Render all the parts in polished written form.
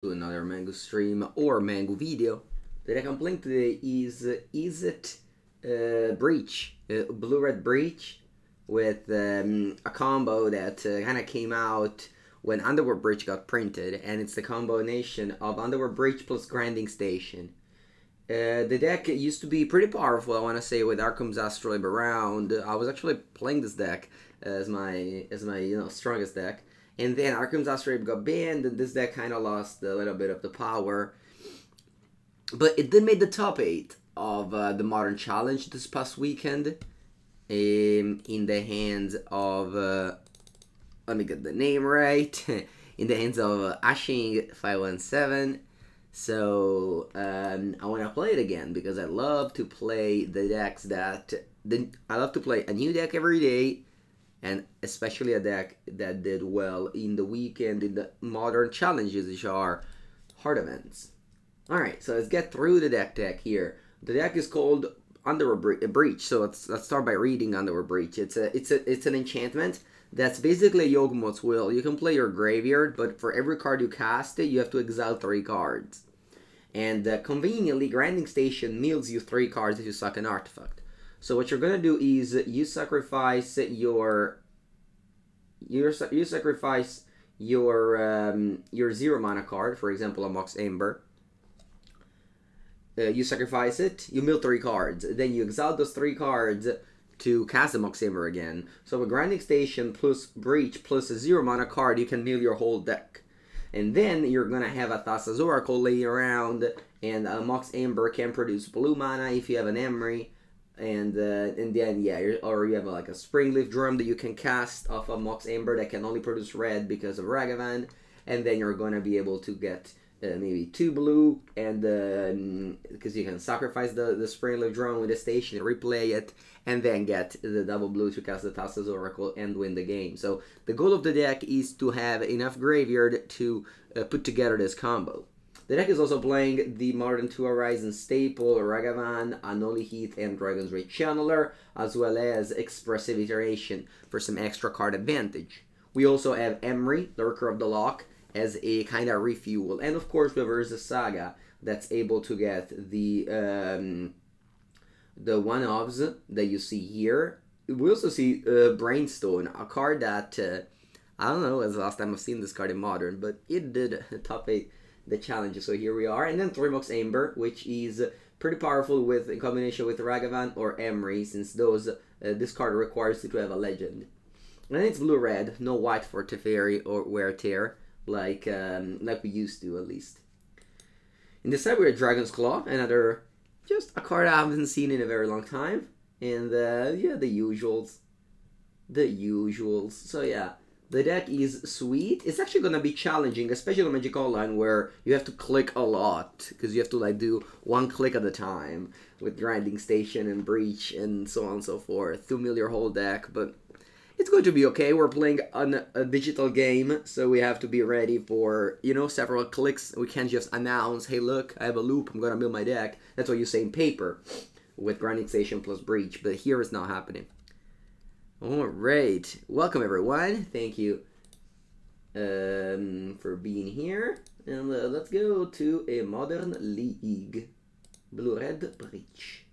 to another Mango stream or Mango video. The deck I'm playing today is it Breach, Blue-Red Breach, with a combo that kind of came out when Underworld Breach got printed, and it's the combination of Underworld Breach plus Grinding Station. The deck used to be pretty powerful, I want to say, with Arcum's Astrolabe around. I was actually playing this deck as my strongest deck. And then Arcum's Astrolabe got banned, and this deck kind of lost a little bit of the power. But it did make the top 8 of the Modern Challenge this past weekend. In the hands of, let me get the name right, in the hands of Ashing517. So I want to play it again because I love to play the decks that... I love to play a new deck every day. And especially a deck that did well in the weekend in the Modern Challenges, which are hard events. Alright, so let's get through the deck here. The deck is called Underworld Breach, so let's start by reading Underworld Breach. It's an enchantment that's basically a Yawgmoth's Will. You can play your graveyard, but for every card you cast you have to exile 3 cards. And conveniently, Grinding Station mills you 3 cards if you suck an artifact. So what you're gonna do is you sacrifice your 0 mana card, for example a Mox Amber. You sacrifice it, you mill 3 cards, then you exile those 3 cards to cast the Mox Amber again. So with Grinding Station plus Breach plus a 0 mana card, you can mill your whole deck. And then you're gonna have a Thassa's Oracle laying around, and a Mox Amber can produce blue mana if you have an Emry. And then, yeah, or you have like a Springleaf Drum that you can cast off a Mox Amber that can only produce red because of Ragavan. And then you're going to be able to get maybe 2 blue, and because you can sacrifice the Springleaf Drum with the station, replay it, and then get the double blue to cast the Thassa's Oracle and win the game. So the goal of the deck is to have enough graveyard to put together this combo. The deck is also playing the Modern 2 Horizon staple, Ragavan, Unholy Heat, and Dragon's Rage Channeler, as well as Expressive Iteration for some extra card advantage. We also have Emry, Lurker of the Loch, as a kind of refuel. And of course we have Urza Saga, that's able to get the one-ofs that you see here. We also see Brainstone, a card that, I don't know, it's the last time I've seen this card in Modern, but it did top 8 the challenges, so here we are. And then 3 Mox Amber, which is pretty powerful in combination with Ragavan or Emry, since this card requires you to have a legend. And then it's blue-red, no white for Teferi or Wear Tear, like we used to at least. In this side we have Dragon's Claw, another, just a card I haven't seen in a very long time. And yeah, the usuals. So yeah. The deck is sweet. It's actually going to be challenging, especially on Magic Online, where you have to click a lot, because you have to like do 1 click at a time with Grinding Station and Breach and so on and so forth to mill your whole deck. But it's going to be okay. We're playing a digital game, so we have to be ready for, you know, several clicks. We can't just announce, hey look, I have a loop, I'm going to mill my deck. That's what you say in paper with Grinding Station plus Breach, but here it's not happening. Alright, welcome everyone, thank you for being here, and let's go to a Modern League, Blue-Red Breach.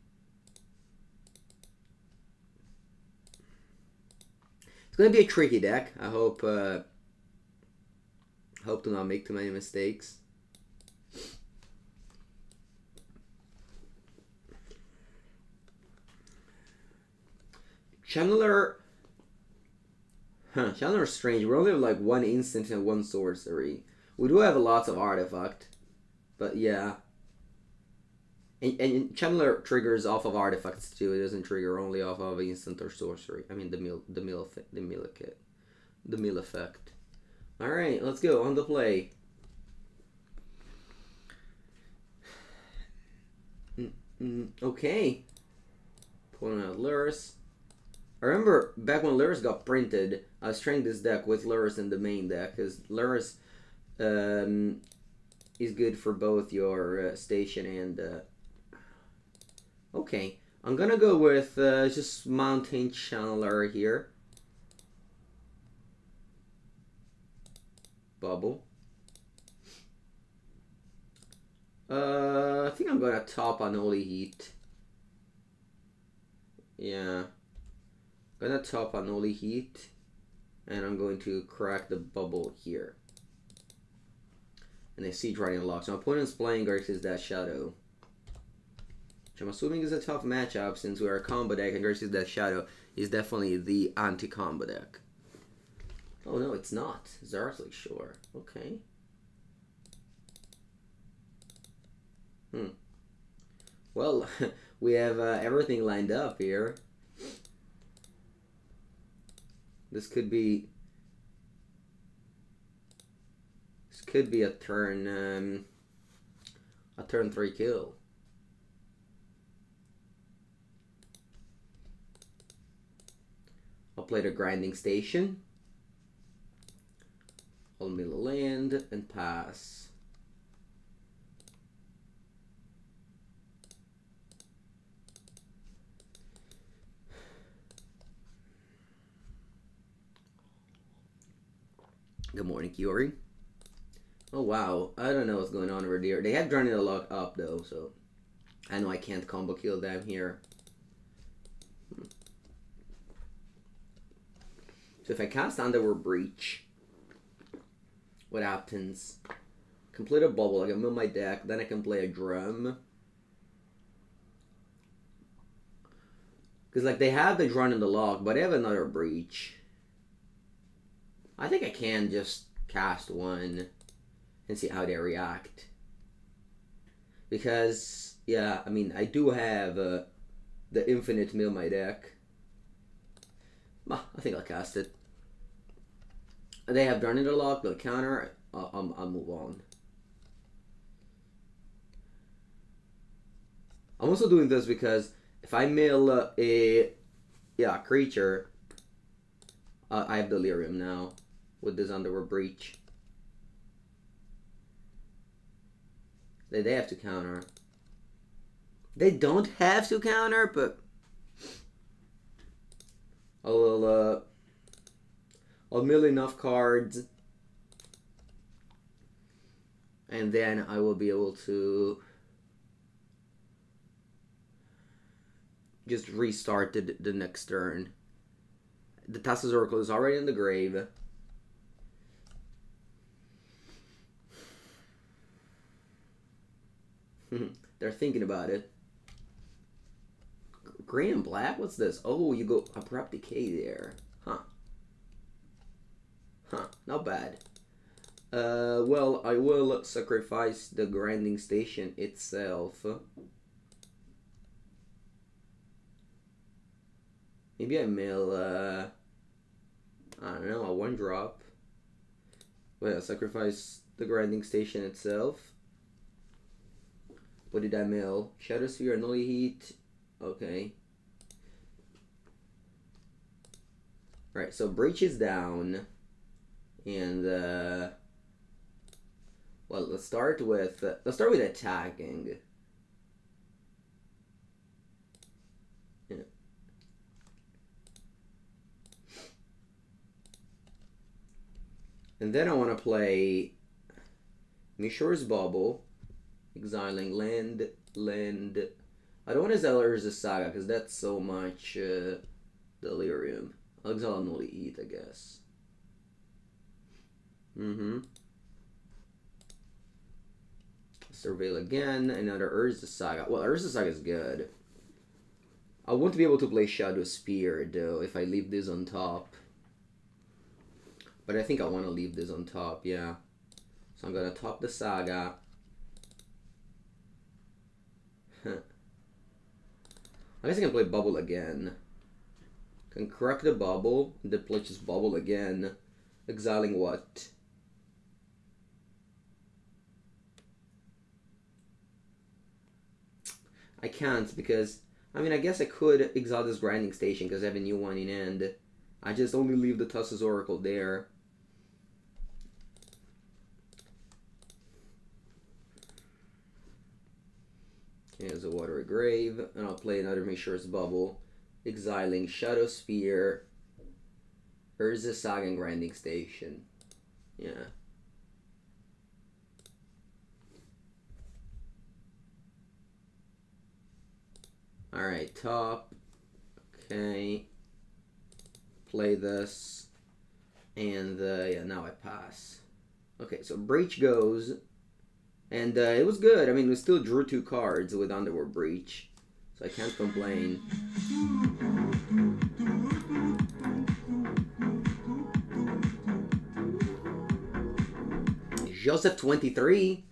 It's going to be a tricky deck. I hope to not make too many mistakes. Channeler is strange. We only have like 1 instant and 1 sorcery. We do have lots of artifact, but yeah. And Channeler triggers off of artifacts too. It doesn't trigger only off of instant or sorcery. I mean the mill effect. All right, let's go on the play. Okay. Pulling out Lurus. I remember back when Lurus got printed, I was trying this deck with Lurus in the main deck, because Lurus is good for both your station and... Okay, I'm gonna go with just Mountain Channeler here. Bauble. I think I'm gonna top Unholy Heat. Yeah. Gonna top Unholy Heat. And I'm going to crack the bubble here. And I see Dragon Loch. So my opponent's playing Garcia's Death Shadow. Which I'm assuming is a tough matchup since we are a combo deck and Garcia's Death Shadow is definitely the anti-combo deck. Oh no, it's not. Zartly, sure. Okay. Well, we have everything lined up here. This could be a turn 3 kill. I'll play the Grinding Station. I'll mill a land and pass. Good morning, Kiori. Oh wow, I don't know what's going on over there. They have Dragon Loch up though, so I know I can't combo kill them here. So if I cast Underworld Breach, what happens? Complete a bubble, I can move my deck, then I can play a drum. Because like they have the Dragon Loch, but they have another breach. I think I can just cast one and see how they react. Because, yeah, I mean, I do have the infinite mill in my deck. I think I'll cast it. They have Dragon Loch, they'll counter, I'll move on. I'm also doing this because if I mill a creature, I have Delirium now with this Underworld Breach. They have to counter. They don't have to counter, but I'll mill enough cards, and then I will be able to just restart the next turn. The Thassa's Oracle is already in the grave. They're thinking about it. Green and black? What's this? Oh, you go Abrupt Decay there. Huh. Not bad. Well, I will sacrifice the Grinding Station itself. Maybe I mill, I don't know, a 1-drop. Well, sacrifice the Grinding Station itself. What did I mill? Shadowspear, Unholy Heat. Okay. Alright, so Breach is down. And, well, let's start with attacking. Yeah. And then I want to play Mishra's Bauble. Exiling land. I don't want to exile Urza Saga because that's so much delirium. I'll exile Unholy Heat, I guess. Surveil again. Another Urza Saga. Well, Urza Saga is good. I won't be able to play Shadowspear though if I leave this on top. But I think I want to leave this on top, yeah. So I'm gonna top the Saga. I guess I can play Bauble again. Can crack the Bauble, then play just Bauble again. Exiling what? I can't because, I mean, I guess I could exile this Grinding Station because I have a new one in hand. I just only leave the Thassa's Oracle there. Here's a Watery Grave, and I'll play another Mishra's Bauble, exiling Shadowspear, Urza Saga, and Grinding Station. Yeah. Alright, top. Okay. Play this. And yeah, now I pass. Okay, so Breach goes. And it was good. I mean, we still drew 2 cards with Underworld Breach. So I can't complain. Joseph23.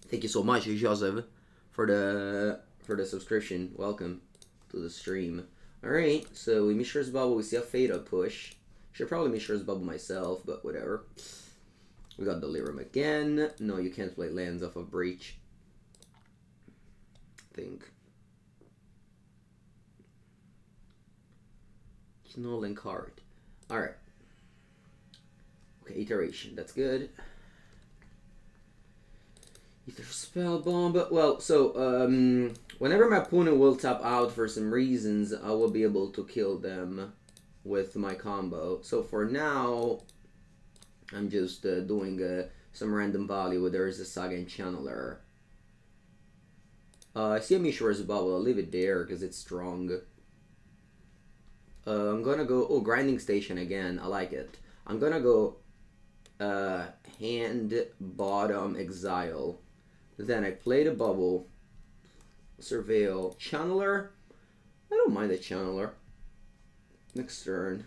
Thank you so much, Joseph, for the subscription. Welcome to the stream. Alright, so we Mishra's Bauble, we see a Fatal push. Should probably Mishra's Bauble myself, but whatever. We got Delirium again. No, you can't play lands off of Breach. I think. Nolan card. Alright. Okay, Iteration, that's good. Aether Spellbomb. Well, so, whenever my opponent will tap out for some reasons, I will be able to kill them with my combo. So for now, I'm just doing some random value where there is a Saga and Channeler. I see a Mishra's Bauble. I'll leave it there because it's strong. I'm gonna go... Oh, Grinding Station again. I like it. I'm gonna go hand, bottom, exile. Then I play the bubble. Surveil. Channeler. I don't mind the Channeler. Next turn.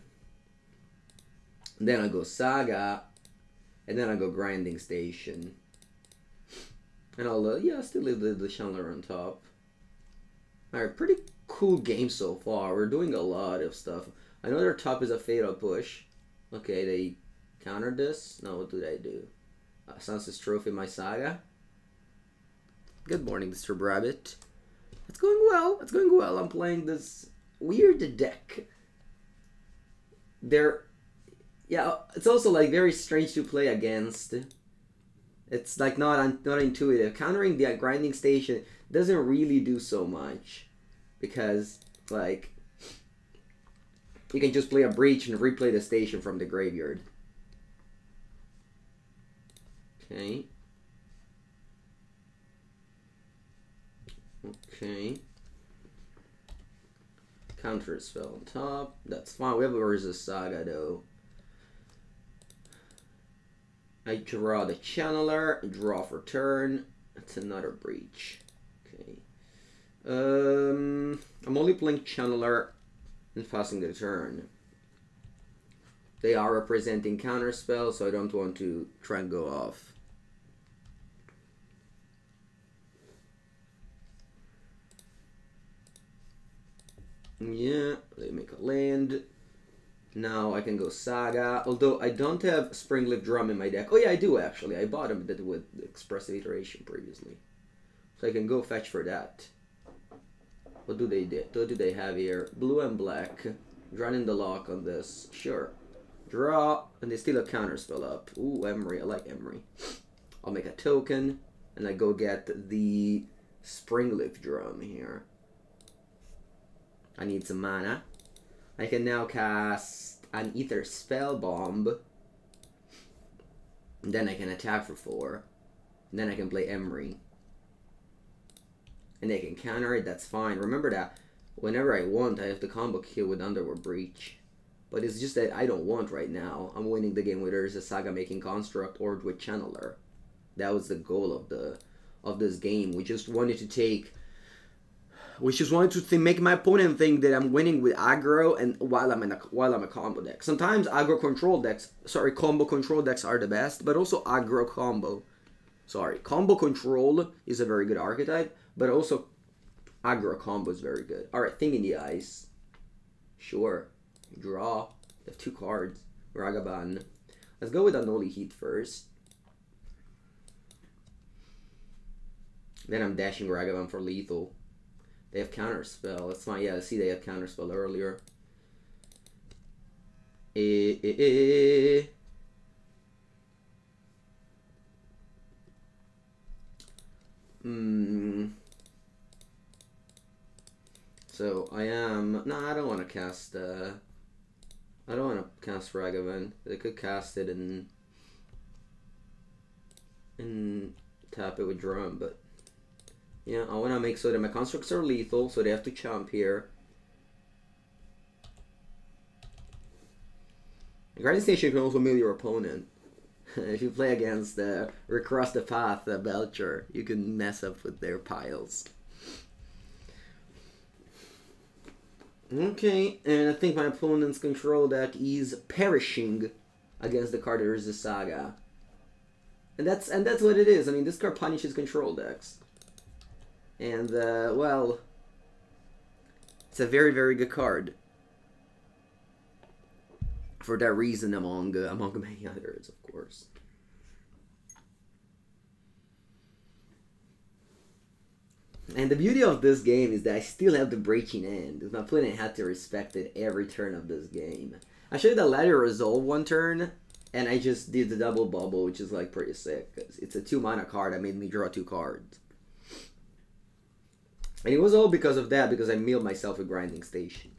Then I go Saga. And then I go Grinding Station. And I'll, yeah, still leave the Channeler on top. Alright, pretty cool game so far. We're doing a lot of stuff. I know their top is a Fatal push. Okay, they countered this. No, what do they do? Sansa's Trophy, my Saga. Good morning, Mr. Rabbit. It's going well. It's going well. I'm playing this weird deck. Yeah, it's also like very strange to play against. It's like not intuitive. Countering the Grinding Station doesn't really do so much because like you can just play a Breach and replay the station from the graveyard. Okay. Okay. Counter spell on top. That's fine. We have Urza Saga though. I draw the Channeler. Draw for turn. That's another Breach. Okay. I'm only playing Channeler and passing the turn. They are representing counter spells, so I don't want to try and go off. Yeah, they make a land. Now I can go Saga, although I don't have Springleaf Drum in my deck. Oh yeah, I do actually. I bought him with Expressive Iteration previously. So I can go fetch for that. What do they do? What do they have here? Blue and black. Running the Loch on this. Sure. Draw, and they steal a counter spell up. Ooh, Emry. I like Emry. I'll make a token, and I go get the Springleaf Drum here. I need some mana. I can now cast an Aether Spellbomb. And then I can attack for 4. And then I can play Emry. And they can counter it, that's fine. Remember that whenever I want, I have to combo kill with Underworld Breach. But it's just that I don't want right now. I'm winning the game with Urza Saga making Construct or with Channeler. That was the goal of this game. We just wanted to take... We just wanted to make my opponent think that I'm winning with aggro and while I'm a combo deck. Sometimes aggro control decks, combo control decks are the best, but also aggro combo. Combo control is a very good archetype, but also aggro combo is very good. Alright, Thing in the Ice. Sure. Draw. They have 2 cards. Ragavan. Let's go with Unholy Heat first. Then I'm dashing Ragavan for lethal. They have counterspell. That's fine. Yeah, see they had counterspell earlier. So I am... No, I don't want to cast... I don't want to cast Ragavan. They could cast it and tap it with Drum, but Yeah, I want to make so that my constructs are lethal, so they have to chomp here. Grinding Station can also mill your opponent. If you play against Recross the Path Belcher, you can mess up with their piles. Okay, and I think my opponent's control deck is perishing against the card Urza Saga. And that's what it is. I mean, this card punishes control decks. And well, it's a very, very good card. For that reason, among many others, of course. And the beauty of this game is that I still have the breaching end. My opponent had to respect it every turn of this game. I showed the ladder resolve one turn, and I just did the double bubble, which is like pretty sick. It's a 2-mana card that made me draw 2 cards. And it was all because of that, because I milled myself a Grinding Station.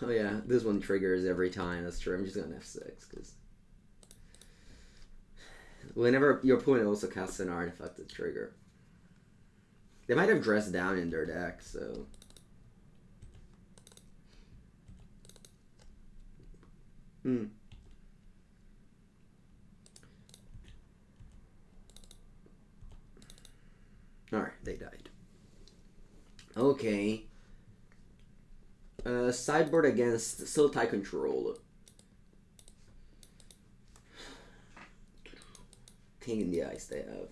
Oh yeah, this one triggers every time, that's true. I'm just gonna F6, because whenever your opponent also casts an artifact to trigger. They might have dressed down in their deck, so... Alright, they died. Okay. Sideboard against Sultai Control. King in the Ice they have.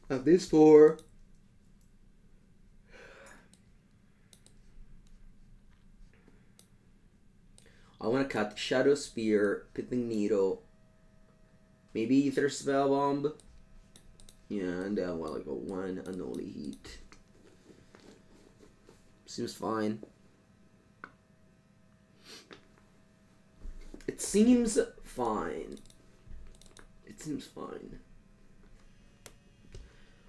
Of these 4. I want to cut Shadowspear, Pithing Needle, maybe Aether Spellbomb. Yeah, and then well, like a 1 Unholy Heat. Seems fine. It seems fine. It seems fine.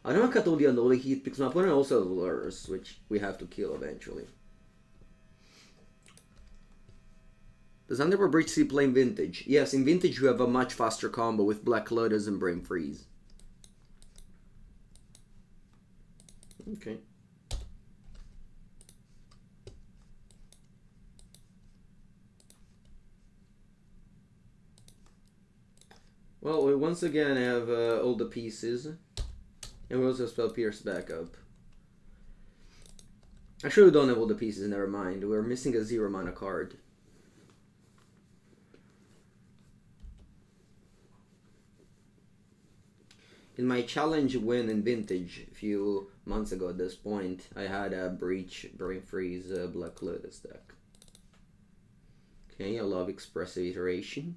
I don't want to cut all the Unholy Heat because my opponent also has Lurkers, which we have to kill eventually. Does Underworld Breach see play in Vintage? Yes, in Vintage you have a much faster combo with Black Lotus and Brain Freeze. Okay. Well, we once again have all the pieces. And we also spell Pierce back up. Actually, we don't have all the pieces, never mind. We're missing a 0-mana card. In my challenge win in Vintage a few months ago at this point, I had a Breach, Brain Freeze, Black Lotus deck. Okay, I love Expressive Iteration.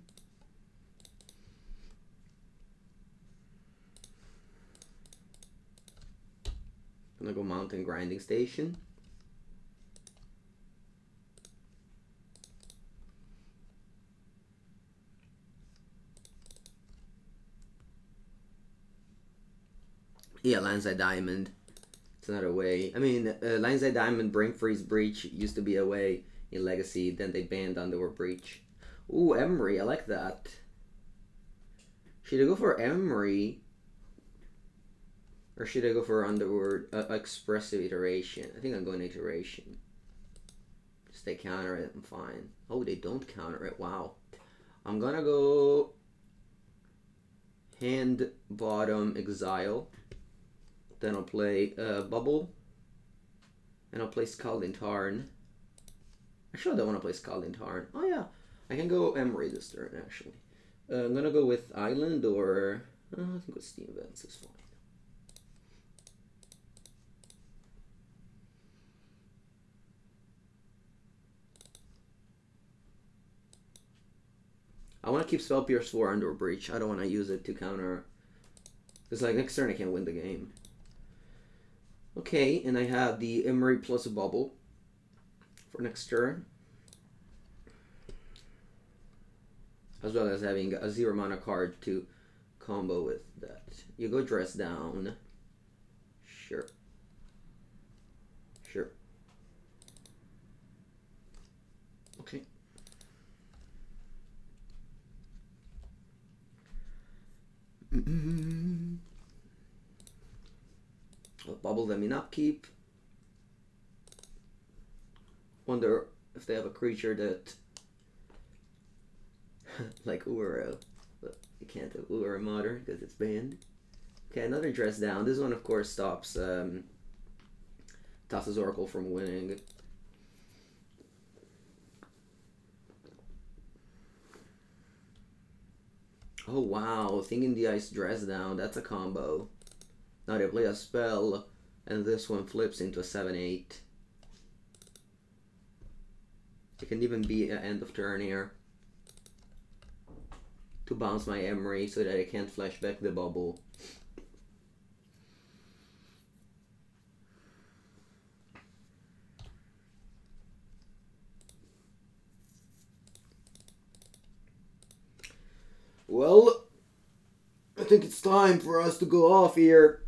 I'm gonna go Mountain Grinding Station. Yeah, Landside Diamond. It's another way. I mean, Landside Diamond, Brain Freeze, Breach used to be a way in Legacy. Then they banned Underworld Breach. Ooh, Emry, I like that. Should I go for Emry? Or should I go for Underworld Expressive Iteration? I think I'm going Iteration. Just they counter it, I'm fine. Oh, they don't counter it, wow. I'm gonna go Hand Bottom Exile. Then I'll play Bauble. And I'll play Scalding Tarn. Actually, I don't want to play Scalding Tarn. Oh yeah, I can go Emry this turn actually. I'm gonna go with Island or... I think with Steam Events is fine. I want to keep Spell Pierce for Underworld Breach. I don't want to use it to counter. Because like next turn I can't win the game. Okay, and I have the Emry plus a Bauble for next turn. As well as having a 0-mana card to combo with that. You go Dress Down. Sure. Sure. Okay. bubble them in upkeep. Wonder if they have a creature that like Uro, but you can't have Uro in Modern because it's banned. Okay, another dress down. This one of course stops Thassa's Oracle from winning. Oh wow, Thing in the Ice dress down, that's a combo. Now they play a spell, and this one flips into a 7/8. It can even be an end of turn here. To bounce my Emry so that I can't flash back the Bauble. Well, I think it's time for us to go off here.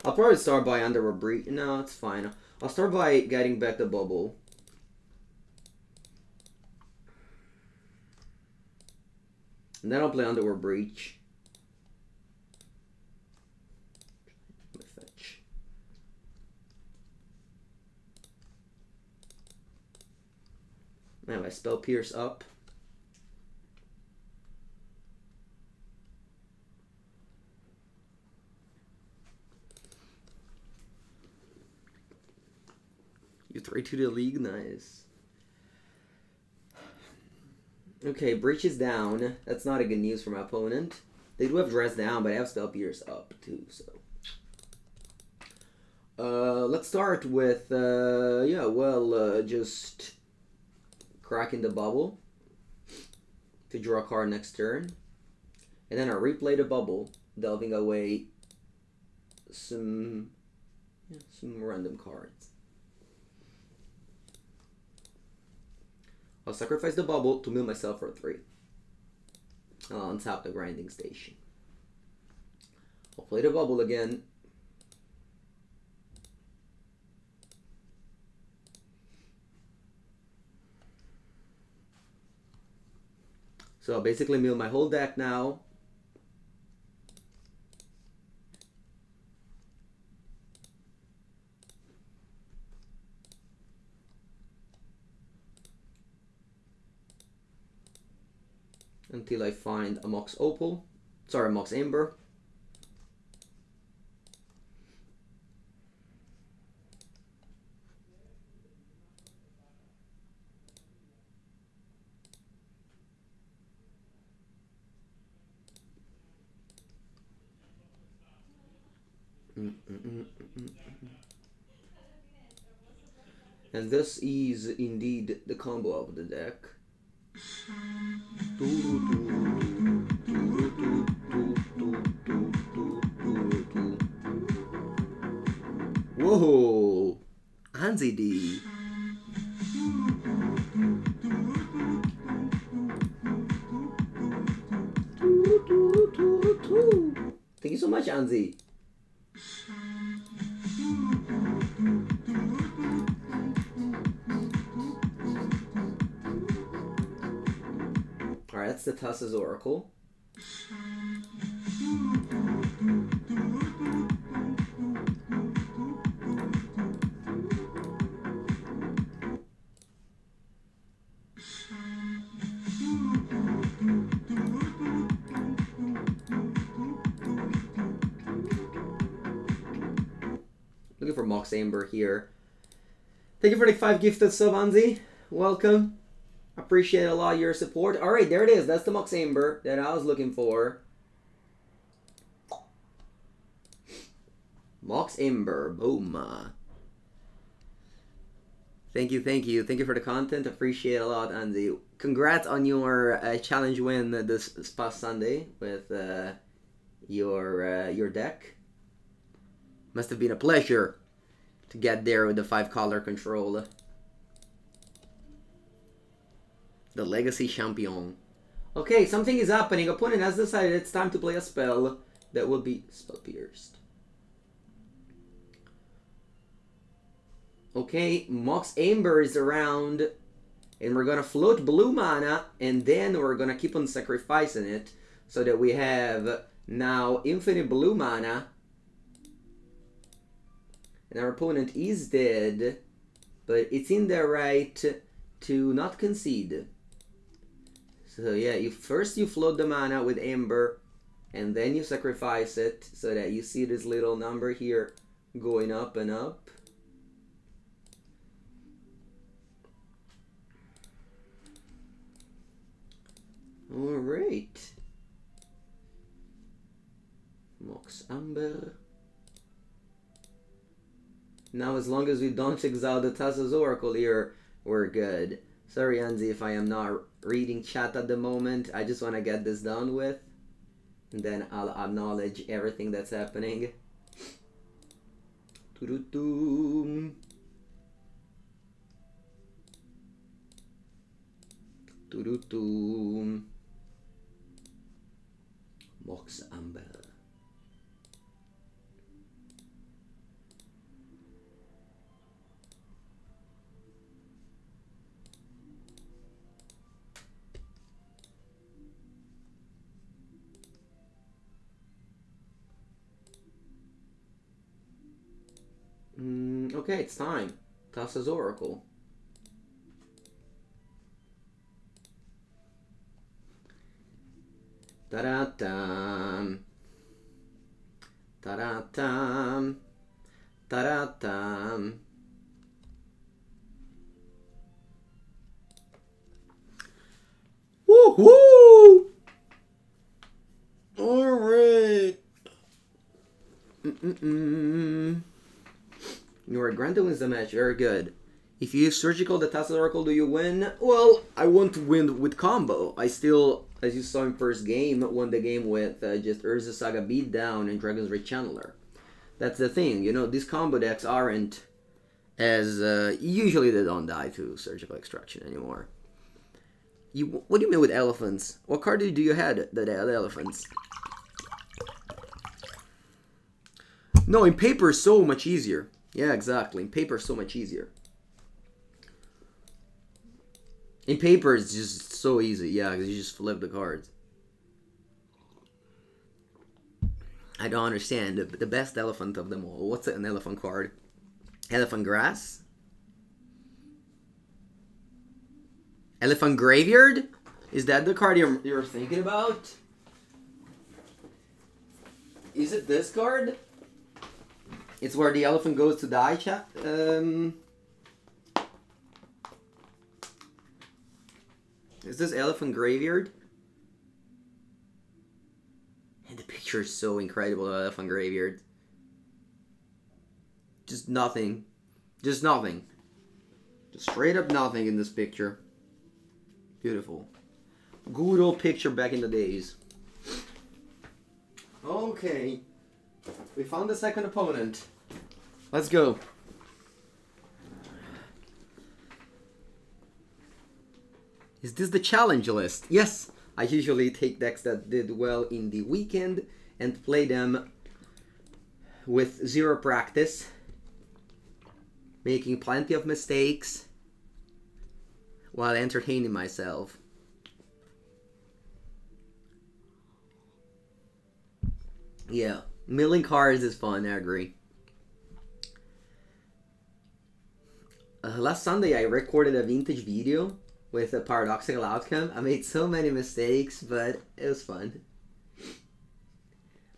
I'll probably start by Underworld Breach. No, it's fine. I'll start by getting back the Bauble. And then I'll play Underworld Breach. Fetch. Now I spell Pierce up. You 3 to the league, nice. Okay, Breach is down. That's not a good news for my opponent. They do have dress down, but I have spell Pierce up too, so. Let's start with, just cracking the Bauble to draw a card next turn. And then I'll replay the Bauble, delving away some random cards. I'll sacrifice the Bauble to mill myself for 3. I'll untap the grinding station. I'll play the Bauble again. So I'll basically mill my whole deck now. Until I find a Mox Amber. And this is indeed the combo of the deck. Whoa! Hansi D. Thank you so much, Hansi. Alright, that's the Thassa's Oracle. Looking for Mox Amber here. Thank you for the 5 gifted sub, Hansi. Welcome. Appreciate a lot of your support. Alright, there it is. That's the Mox Amber that I was looking for. Mox Amber. Boom. Thank you, thank you. Thank you for the content. Appreciate it a lot, Andy. Congrats on your challenge win this past Sunday with your deck. Must have been a pleasure to get there with the 5-color control. The Legacy Champion. Okay, something is happening. Opponent has decided it's time to play a spell that will be Spell Pierced. Okay, Mox Amber is around, and we're gonna float blue mana, and then we're gonna keep on sacrificing it, so that we have now infinite blue mana, and our opponent is dead, but it's in their right to not concede. So yeah, first you float the mana with Amber, and then you sacrifice it, so that you see this little number here going up and up. Alright. Mox Amber. Now as long as we don't exile the Thassa's Oracle here, we're good. Sorry Anzi if I am not reading chat at the moment. I just want to get this done with. And then I'll acknowledge everything that's happening. Doo-doo-doo. Doo-doo-doo. Mox Amber. Okay, it's time. Thassa's Oracle. Ta-da-tam. Ta-da-tam. Ta-da-tam. Woo-hoo! Alright. You are granted wins the match. Very good. If you use Surgical, the Thassa's Oracle, do you win? Well, I won't win with combo. I still, as you saw in first game, won the game with just Urza, Saga Beatdown and Dragon's Rage Channeler. That's the thing, you know, these combo decks aren't as... usually they don't die to Surgical Extraction anymore. What do you mean with elephants? What card do you have that had elephants? No, in paper is so much easier. Yeah, exactly. In paper, so much easier. In paper, it's just so easy. Yeah, because you just flip the cards. I don't understand. The best elephant of them all. What's an elephant card? Elephant Grass? Elephant Graveyard? Is that the card you're thinking about? Is it this card? It's where the elephant goes to die, chat. Is this Elephant Graveyard? And the picture is so incredible of Elephant Graveyard. Just nothing. Just nothing. Just straight up nothing in this picture. Beautiful. Good old picture back in the days. Okay. We found the second opponent. Let's go. Is this the challenge list? Yes! I usually take decks that did well in the weekend and play them with zero practice, making plenty of mistakes while entertaining myself. Yeah. Milling cards is fun, I agree. Last Sunday I recorded a vintage video with a paradoxical outcome. I made so many mistakes, but it was fun.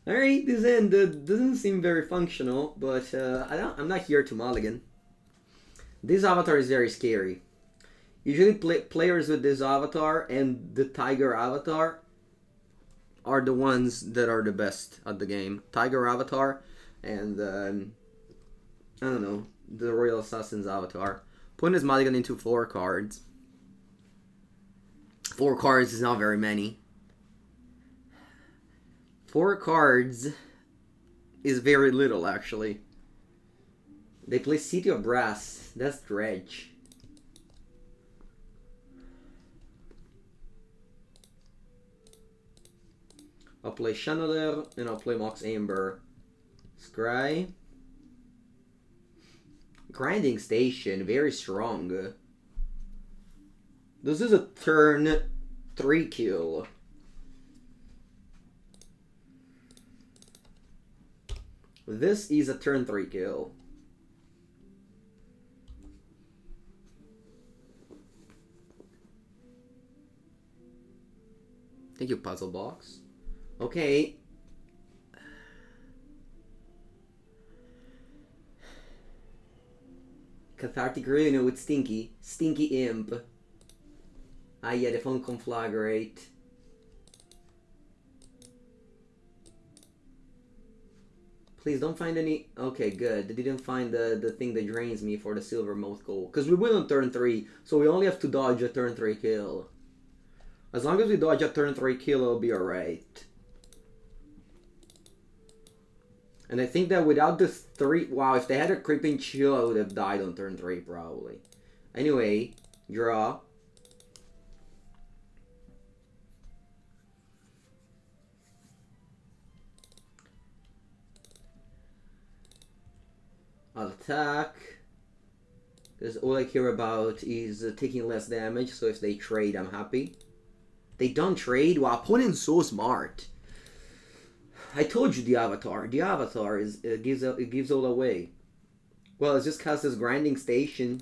Alright, this end doesn't seem very functional, but I'm not here to mulligan. This avatar is very scary. Usually players with this avatar and the Tiger avatar are the ones that are the best at the game. Tiger avatar and I don't know, the Royal Assassin's avatar. Putting his mulligan into 4 cards. 4 cards is not very many. 4 cards is very little, actually. They play City of Brass. That's dredge. I'll play Channeler, and I'll play Mox Amber. Scry. Grinding Station, very strong. This is a turn 3 kill. This is a turn 3 kill. Thank you, Puzzle Box. Okay. Cathartic Ruin with Stinky. Stinky Imp. Ah, yeah, the phone Conflagrate. Please don't find any... Okay, good. They didn't find the thing that drains me for the silver mouth goal. Because we win on turn 3, so we only have to dodge a turn 3 kill. As long as we dodge a turn 3 kill, it'll be alright. And I think that without this 3... Wow, if they had a Creeping Chill, I would have died on turn 3, probably. Anyway, draw. I'll attack. Because all I care about is taking less damage, so if they trade, I'm happy. They don't trade? Wow, opponent's so smart. I told you the Avatar. The Avatar is gives all away. Well, it's just cast this Grinding Station.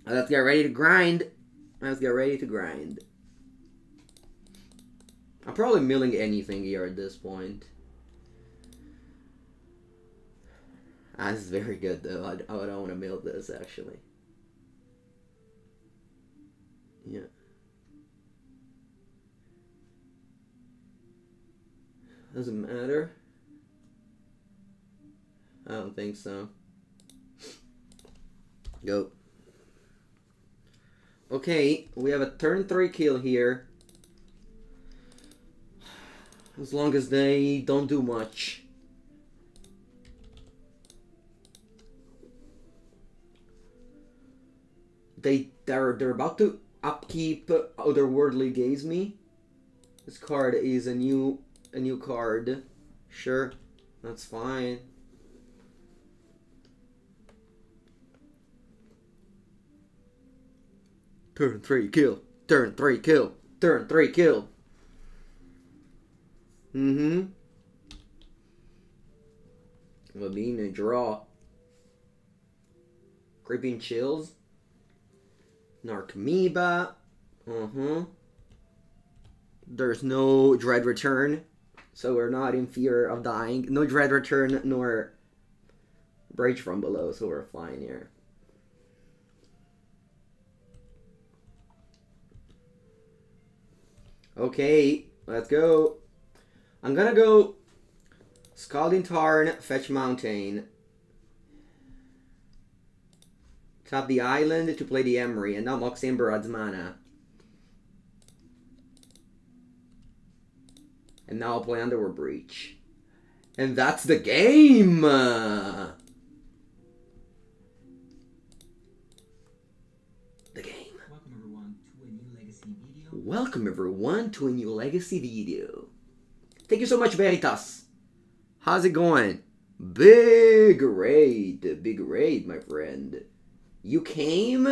Let's get ready to grind. Let's get ready to grind. I'm probably milling anything here at this point. Ah, this is very good though. I don't want to mill this actually. Yeah. Doesn't matter. I don't think so. Go. Okay, we have a turn 3 kill here. As long as they don't do much. They're about to upkeep Otherworldly Gaze me. This card is a new card. Sure, that's fine. Turn 3 kill. Turn 3 kill. Turn 3 kill. Will be in a draw. Creeping Chills. Narcomoeba. There's no Dread Return, so we're not in fear of dying. No Dread Return nor Breach from below, so we're fine here. Okay, let's go. I'm gonna go Scalding Tarn, Fetch Mountain. Tap the island to play the Emry, and now Mox Amber adds mana. And now I'll play Underworld Breach. And that's the game! The game. Welcome everyone to a new Legacy video. Welcome everyone to a new Legacy video. Thank you so much, Veritas. How's it going? Big raid, my friend. You came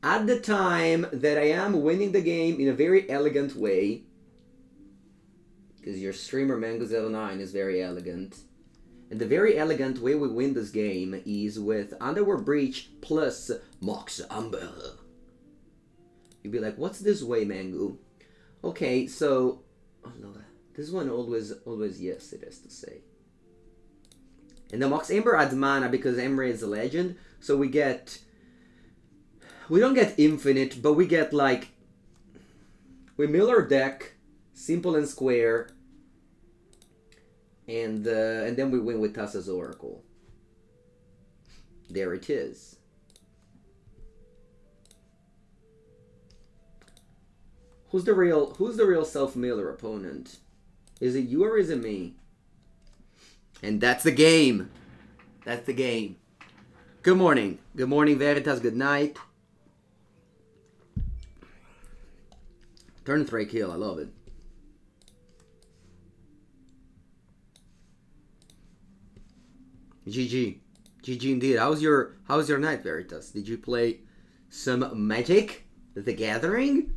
at the time that I am winning the game in a very elegant way. Because your streamer Mango09 is very elegant. And the very elegant way we win this game is with Underworld Breach plus Mox Amber. You'd be like, what's this way, Mango? Okay, so... Oh, no, this one always yes, it has to say. And the Mox Amber adds mana because Emry is a legend. So we get... We don't get infinite, but we get like... We mill our deck... Simple and square, and then we win with Thassa's Oracle. There it is. Who's the real self-miller opponent? Is it you or is it me? And that's the game. That's the game. Good morning. Good morning, Veritas. Good night. Turn 3 kill. I love it. GG. GG indeed. How's your night, Veritas? Did you play some Magic the Gathering?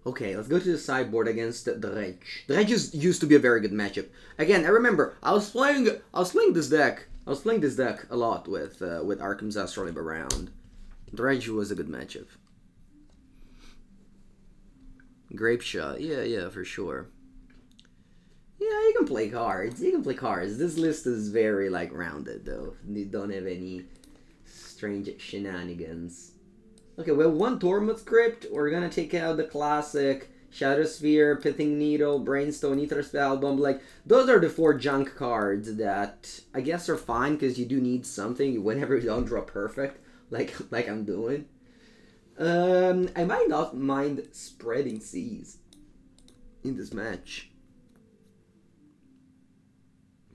Okay, let's go to the sideboard against the Dredge. Dredge used to be a very good matchup. Again, I remember I was playing this deck. I was playing this deck a lot with Arkham's Astrolabe around. Dredge was a good matchup. Grape Shot, yeah, for sure. Yeah, you can play cards. You can play cards. This list is very like rounded though. You don't have any strange shenanigans. Okay, we have one Tormod Crypt. We're gonna take out the classic Shadowspear, Pithing Needle, Brainstone, Aether Spellbomb. Like, those are the 4 junk cards that I guess are fine because you do need something whenever you don't draw perfect, like I'm doing. I might not mind Spreading Seas in this match.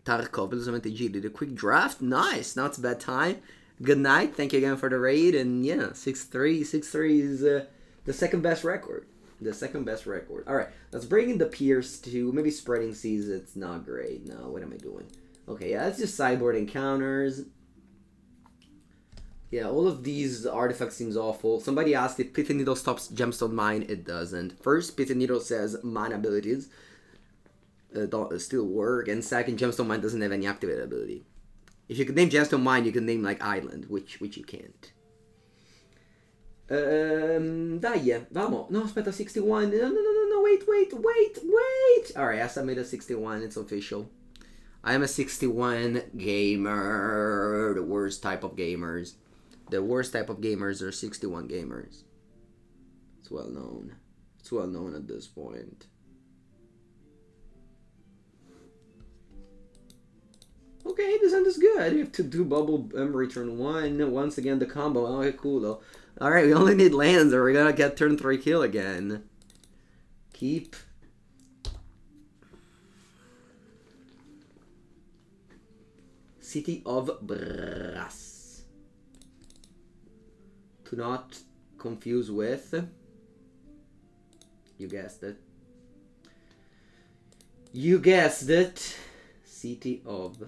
Tarkov is MTGO did a quick draft. Nice, not a bad time. Good night. Thank you again for the raid. And yeah, 6-3. 6-3 is the second best record. The second best record. Alright, let's bring in the Pierce to maybe Spreading Seas. It's not great. No, what am I doing? Okay, yeah, that's just sideboard encounters. Yeah, all of these artifacts seems awful. Somebody asked if Pithing Needle stops Gemstone Mine. It doesn't. First, Pithing Needle says mana abilities don't still work, and second, Gemstone Mine doesn't have any activated ability. If you could name Gemstone Mine, you can name like Island, which you can't. Dai, vamos. No, aspetta, 61. No, wait. Alright, I submitted 61, it's official. I am a 61 gamer. The worst type of gamers. The worst type of gamers are 61 gamers. It's well known. It's well known at this point. Okay, this end is good. You have to do Bauble Emry turn 1. Once again, the combo. Oh, okay, cool. Alright, we only need lands or we're gonna get turn 3 kill again. Keep. City of Brass. To not confuse with. You guessed it. You guessed it. City of.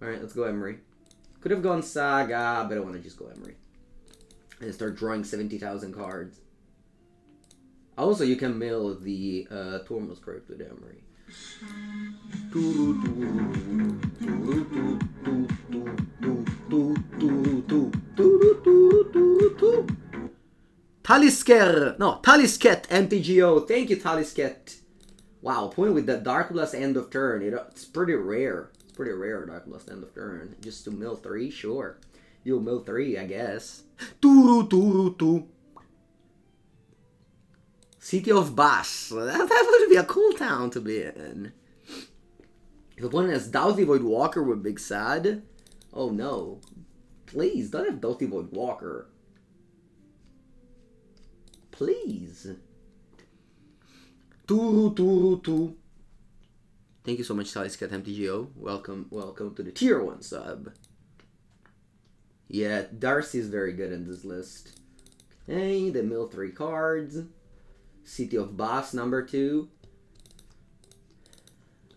Alright, let's go Emry. Could have gone Saga, but I want to just go Emry. And start drawing 70,000 cards. Also, you can mill the Tormod Crypt with Emry. Talisker! No, Talisket MTGO. Thank you, Talisket. Wow, point with the Dark Blast end of turn. It's pretty rare. It's pretty rare, Dark Blast end of turn. Just to mill 3, sure. You'll mill 3, I guess. City of Bass. That would be a cool town to be in. If opponent has Doughty Void Walker with Big Sad. Oh no. Please, don't have Doughty Void Walker. Please. Turu. Thank you so much, Taliscat MTGO. Welcome to the tier 1 sub. Yeah, Darcy is very good in this list. Okay, the mill 3 cards. City of Bass, number 2.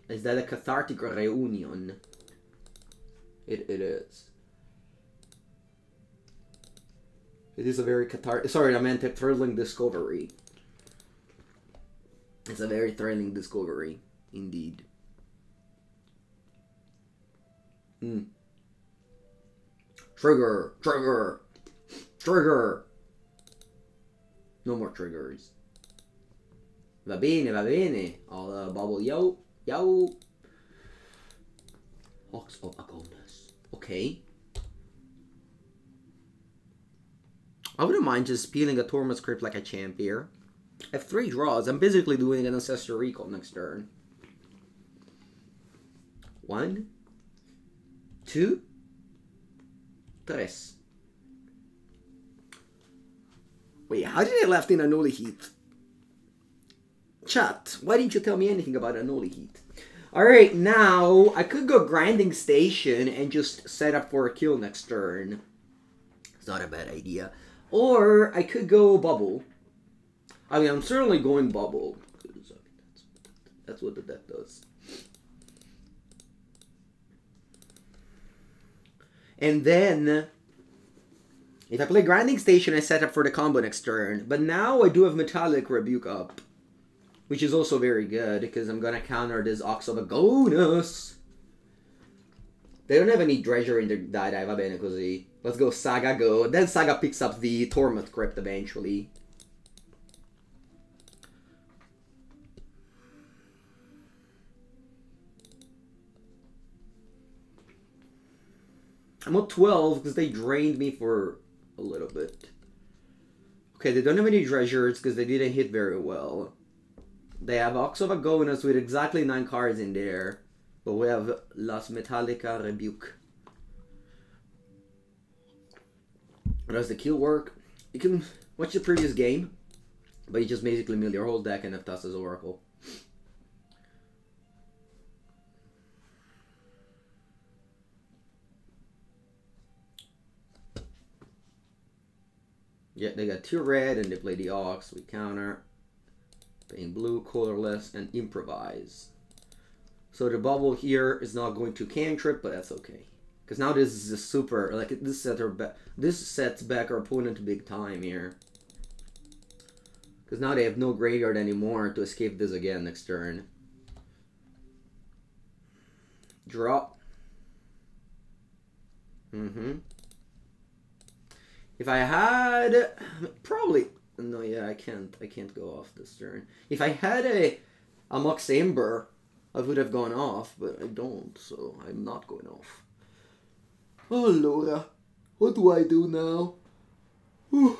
Is that a cathartic reunion? It is. It is a very cathartic. Sorry, I meant a thrilling discovery. It's a very thrilling discovery, indeed. Trigger! No more triggers. Va bene. I'll bubble yo. Mox Agonas. Okay. I wouldn't mind just peeling a Tormod Crypt like a champ here. I have 3 draws. I'm basically doing an Ancestral Recall next turn. 1, 2, 3. Wait, how did I left in Unholy Heat? Chat, why didn't you tell me anything about Unholy Heat? Alright, now I could go Grinding Station and just set up for a kill next turn. It's not a bad idea. Or I could go Bauble. I mean, I'm certainly going Bauble. That's what the deck does. And then, if I play Grinding Station, I set up for the combo next turn. But now I do have Metallic Rebuke up, which is also very good, because I'm going to counter this Ox of Agonus. They don't have any treasure in their die, va bene così. Let's go Saga go. Then Saga picks up the Tormod Crypt eventually. I'm at 12 because they drained me for a little bit. Okay, they don't have any treasures because they didn't hit very well. They have Ox of Agonus with exactly 9 cards in there. But we have Las Metallica Rebuke. How does the kill work? You can watch the previous game, but you just basically mill your whole deck and have Thassa's Oracle. Yeah, they got 2 red and they play the Ox. We counter. Playing blue, colorless, and improvise. So the Bauble here is not going to cantrip, but that's okay. Because now this is a super, like, this sets back our opponent big time here. Because now they have no graveyard anymore to escape this again next turn. Drop. If I had, probably, no, yeah, I can't go off this turn. If I had a Mox Amber, I would have gone off, but I don't, so I'm not going off. Oh, Laura, what do I do now? Whew.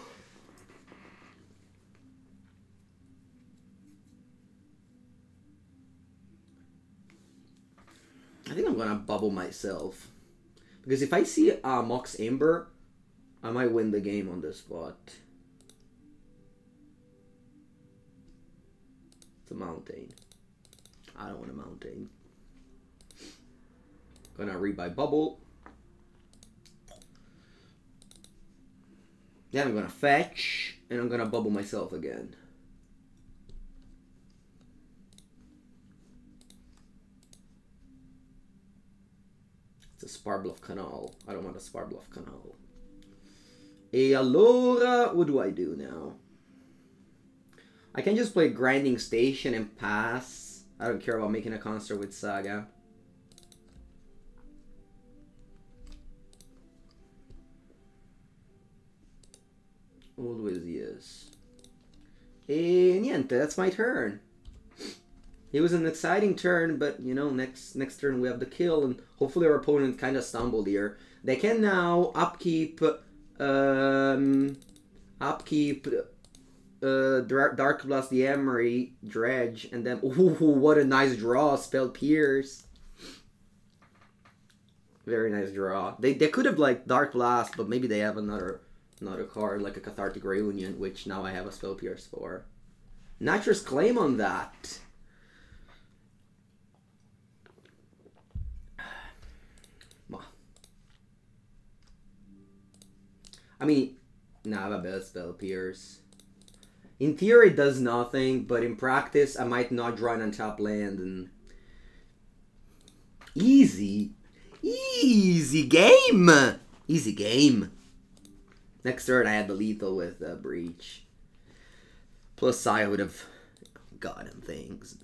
I think I'm gonna bubble myself. Because if I see Mox Amber, I might win the game on this spot. It's a mountain. I don't want a mountain. Gonna rebuy Bubble. Then I'm gonna fetch, and I'm gonna bubble myself again. It's a Spirebluff Canal. I don't want a Spirebluff Canal. E allora, what do I do now? I can just play Grinding Station and pass. I don't care about making a concert with Saga. Always yes. E niente, that's my turn. It was an exciting turn, but you know, next turn we have the kill, and hopefully our opponent kind of stumbled here. They can now upkeep Dark Blast the Emry, Dredge, and then ooh, what a nice draw, Spell Pierce. Very nice draw. They could have like Dark Blast, but maybe they have another card like a Cathartic Reunion, which now I have a Spell Pierce for. Nitrous Claim on that. I mean, nah, I have a bad Spell Pierce. In theory, it does nothing, but in practice, I might not draw an untapped land. And easy game, easy game. Next turn, I had the lethal with Breach. Plus, I would have gotten things.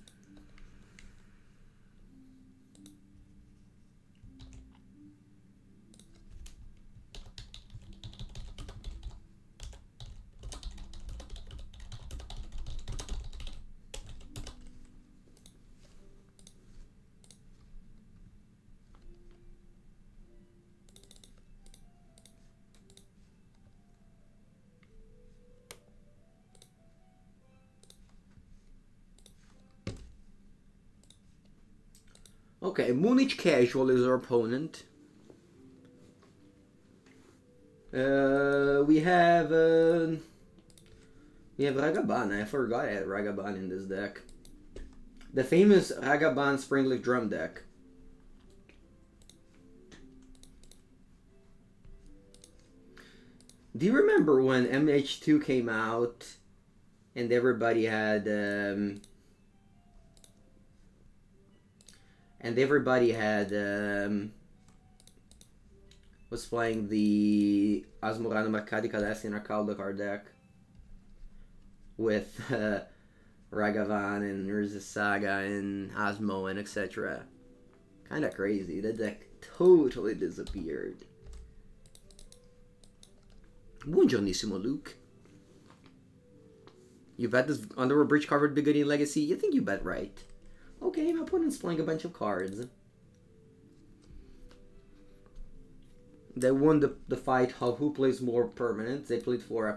Okay, Munich Casual is our opponent. We have Ragavan. I forgot I had Ragavan in this deck. The famous Ragavan Springleaf Drum deck. Do you remember when MH2 came out and everybody had was playing the Asmorano Mercadi Cadesti in a Caldo card deck with Ragavan and Urza Saga and Osmo and etc. Kinda crazy. That deck totally disappeared. Buongiornissimo, Luke. You bet this Underworld Breach covered Beginning Legacy? You think you bet right. Okay, my opponent's playing a bunch of cards. They won the fight of who plays more permanents. They played 4, I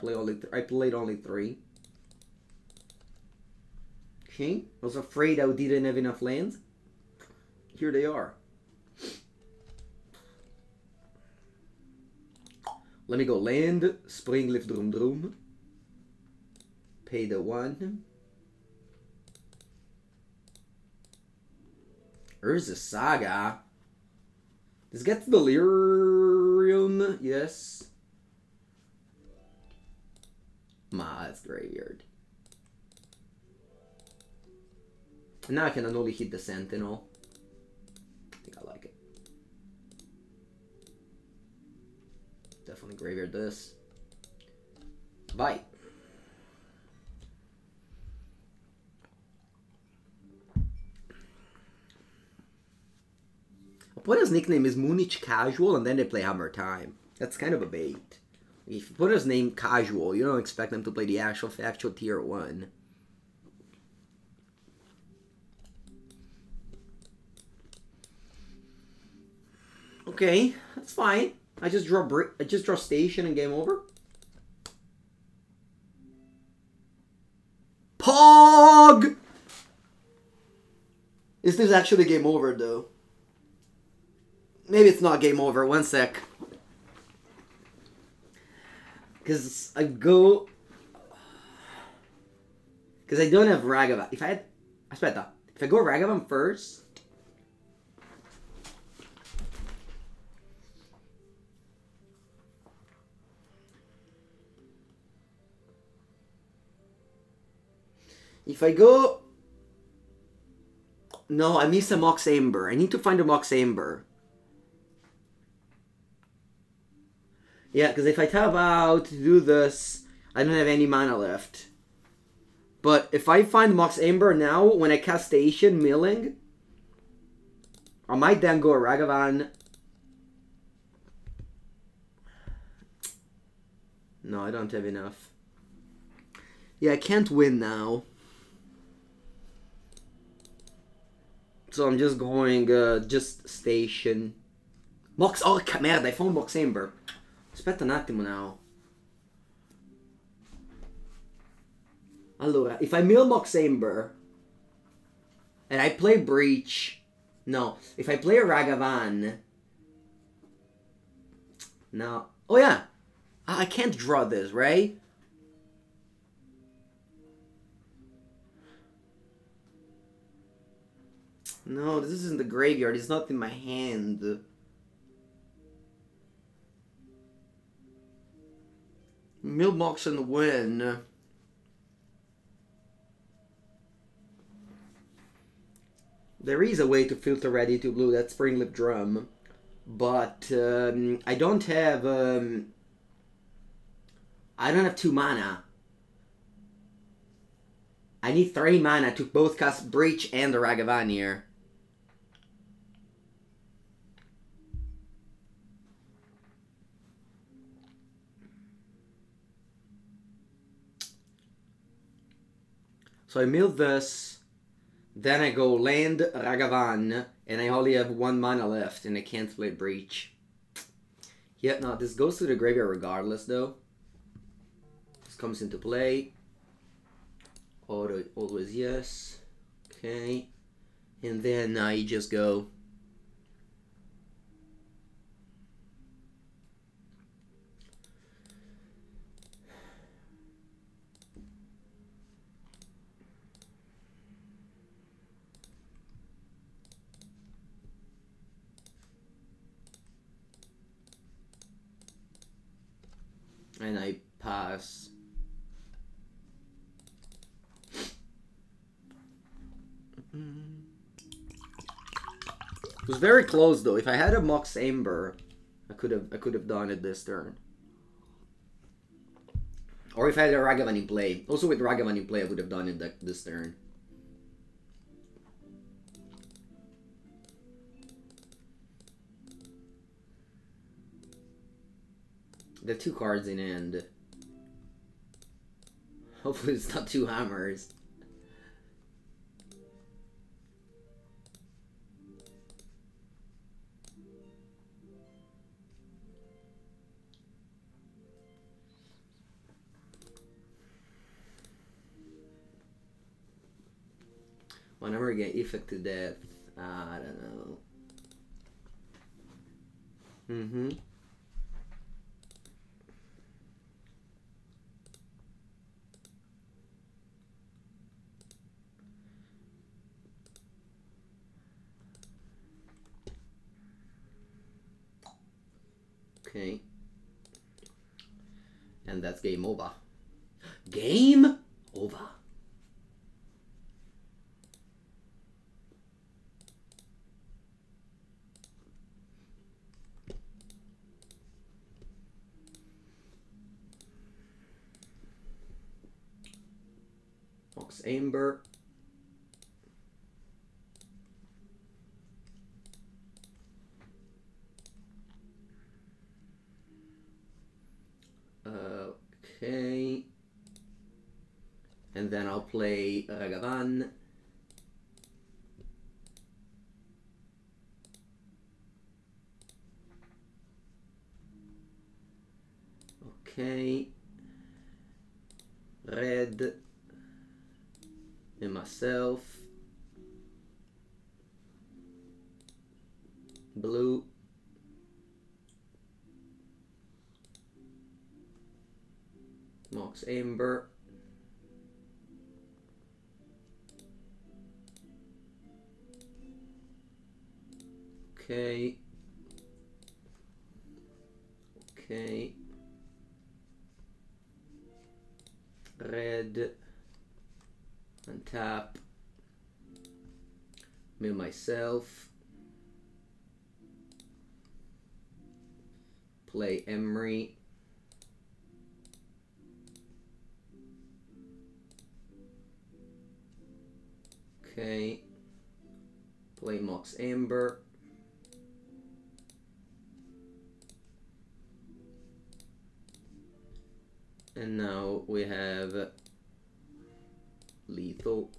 played only 3. Okay, I was afraid I didn't have enough lands. Here they are. Let me go land, Springleaf Drum. Pay the 1. Urza Saga. This gets Delirium, yes. It's graveyard. Now I can Unholy Heat the Sentinel. I think I like it. Definitely graveyard this. Bye. Opponent's nickname is Munich Casual, and then they play Hammer Time. That's kind of a bait. If you put his name Casual, you don't expect them to play the actual factual tier 1. Okay, that's fine. I just draw station and game over. Pog! Is this actually game over though? Maybe it's not game over. One sec. Because I don't have Ragavan. If I had... Aspetta. If I go Ragavan first... If I go... No, I miss a Mox Amber. I need to find a Mox Amber. Yeah, because if I tap out to do this, I don't have any mana left. But if I find Mox Amber now, when I cast Station, milling, I might then go Ragavan. No, I don't have enough. Yeah, I can't win now. So I'm just going, just Station. Mox... Oh, merda, I found Mox Amber. Aspetta un attimo now. Allora, if I mill Mox Amber and I play Breach... No, if I play a Ragavan... No. Oh yeah! I can't draw this, right? No, this isn't the graveyard. It's not in my hand. Mill Mox and win. There is a way to filter ready to blue. That's Springleaf Drum. But I don't have 2 mana. I need 3 mana to both cast Breach and the Ragavan here. So I mill this, then I go land Ragavan, and I only have 1 mana left, and I can't play Breach. Yeah, no, this goes to the graveyard regardless, though. This comes into play. Auto, always yes. Okay. And then you just go... And I pass. It was very close though. If I had a Mox Amber, I could have done it this turn. Or if I had a Ragavan in play. Also with Ragavan in play, I would have done it this turn. They have 2 cards in hand. Hopefully it's not 2 hammers. Whenever I get effect to death, I don't know. Okay. And that's game over. Game over. Mox Amber. Okay. And then I'll play Ragavan. Okay. Red. And myself. Blue. Mox Amber. Okay. Okay. Red. Untap. Mill myself. Play Emry. Okay. Play Mox Amber. And now we have lethal.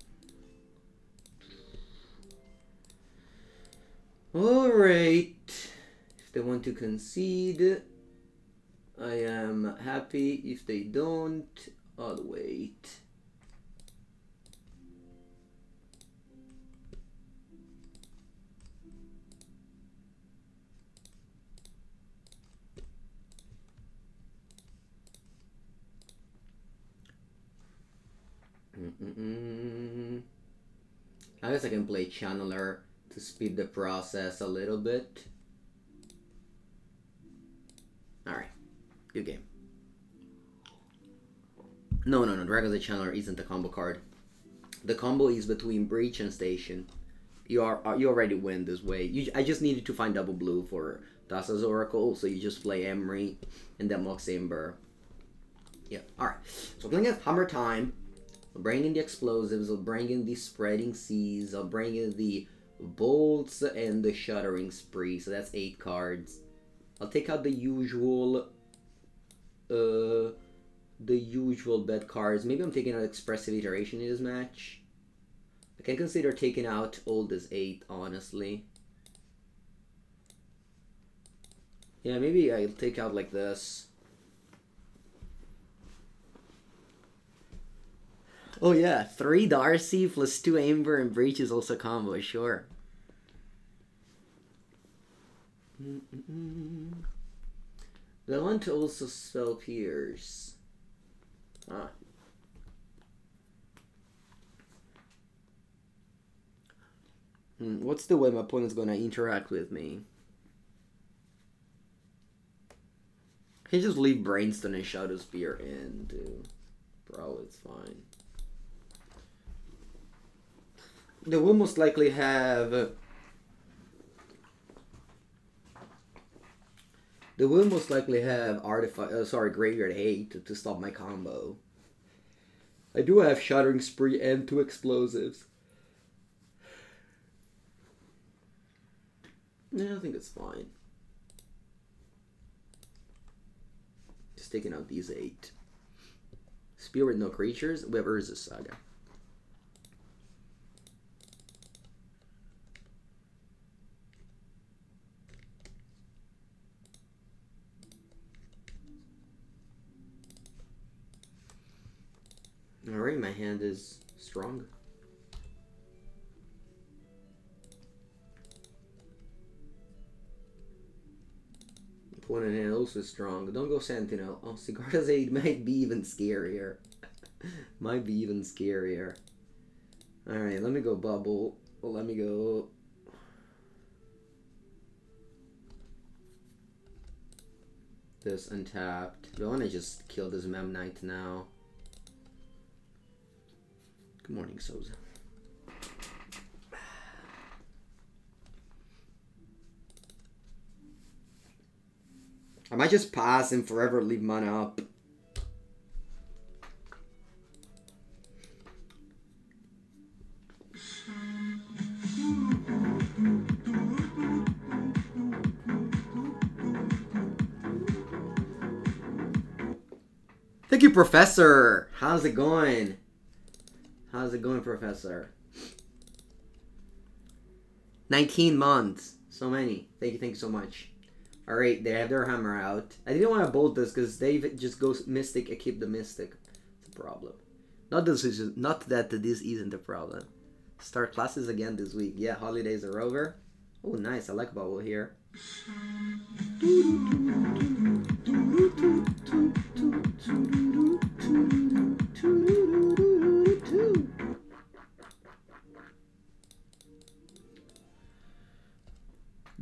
Alright. If they want to concede, I am happy. If they don't, I'll wait. I guess I can play Channeler to speed the process a little bit. Alright, good game. No, Dragon the Channeler isn't a combo card. The combo is between Breach and Station. You already win this way. I just needed to find double blue for Thassa's Oracle, so you just play Emry and then Mox Amber. Yeah, alright. So playing at Hammer Time. I'll bring in the explosives, I'll bring in the spreading seas, I'll bring in the bolts and the shattering spree. So that's 8 cards. I'll take out the usual bad cards. Maybe I'm taking out Expressive Iteration in this match. I can consider taking out all this 8, honestly. Yeah, maybe I'll take out like this. Oh yeah, 3 Darcy plus 2 Amber and Breach is also combo, sure. Do I want to also spell Pierce? Ah. What's the way my opponent's gonna interact with me? I can just leave Brainstone and Shadowspear in, too. Probably it's fine. They will most likely have They will most likely have Graveyard Hate to stop my combo. I do have Shattering Spree and 2 explosives. Yeah, I think it's fine. Just taking out these 8. Spear with no creatures. We have Urza Saga. Alright, my hand is strong. Opponent hand also strong. Don't go Sentinel. Oh, Sigarda's Aid might be even scarier. Might be even scarier. Alright, let me go Bauble. Let me go... This untapped. Do I want to just kill this Mem Knight now? Good morning, Soza. I might just pass and forever leave mana up. Thank you, Professor. How's it going? How's it going, Professor? 19 months. So many. Thank you so much. Alright, they have their hammer out. I didn't want to bolt this because Dave just goes Mystic. I keep the Mystic. It's a problem. Not that this isn't a problem. Start classes again this week. Yeah, holidays are over. Oh, nice. I like Bauble here.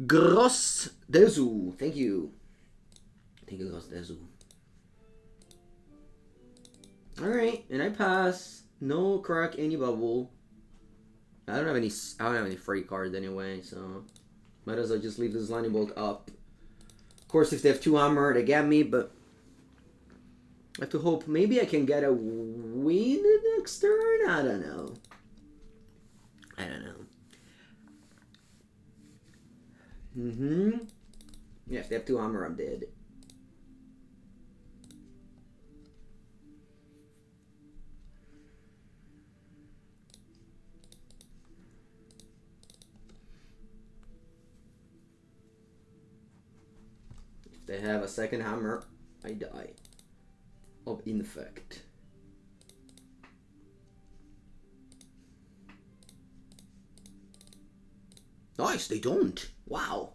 Gross Dezu, thank you. Thank you, Gross Dezu. Alright, and I pass. No crack, any bubble. I don't have any free cards anyway, so might as well just leave this lightning bolt up. Of course, if they have 2 armor, they get me, but I have to hope maybe I can get a win next turn. I don't know. I don't know. Yeah, if they have 2 armor, I'm dead. If they have a second hammer, I die. Of infect. Nice, they don't. Wow.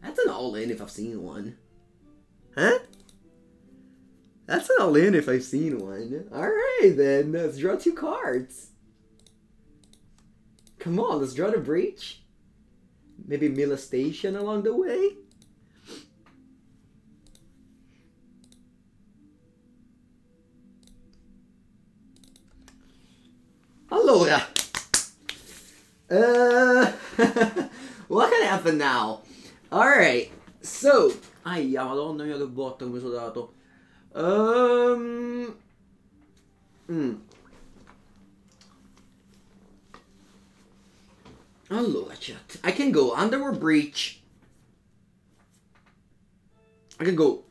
That's an all-in if I've seen one. Huh? That's an all-in if I've seen one. Alright then, let's draw 2 cards. Come on, let's draw the Breach. Maybe Molestation along the way. Allora. What can happen now? Alright, so... Aia, madonna mia che botta come sono dato. Allora, chat. I can go Underworld Breach. I can go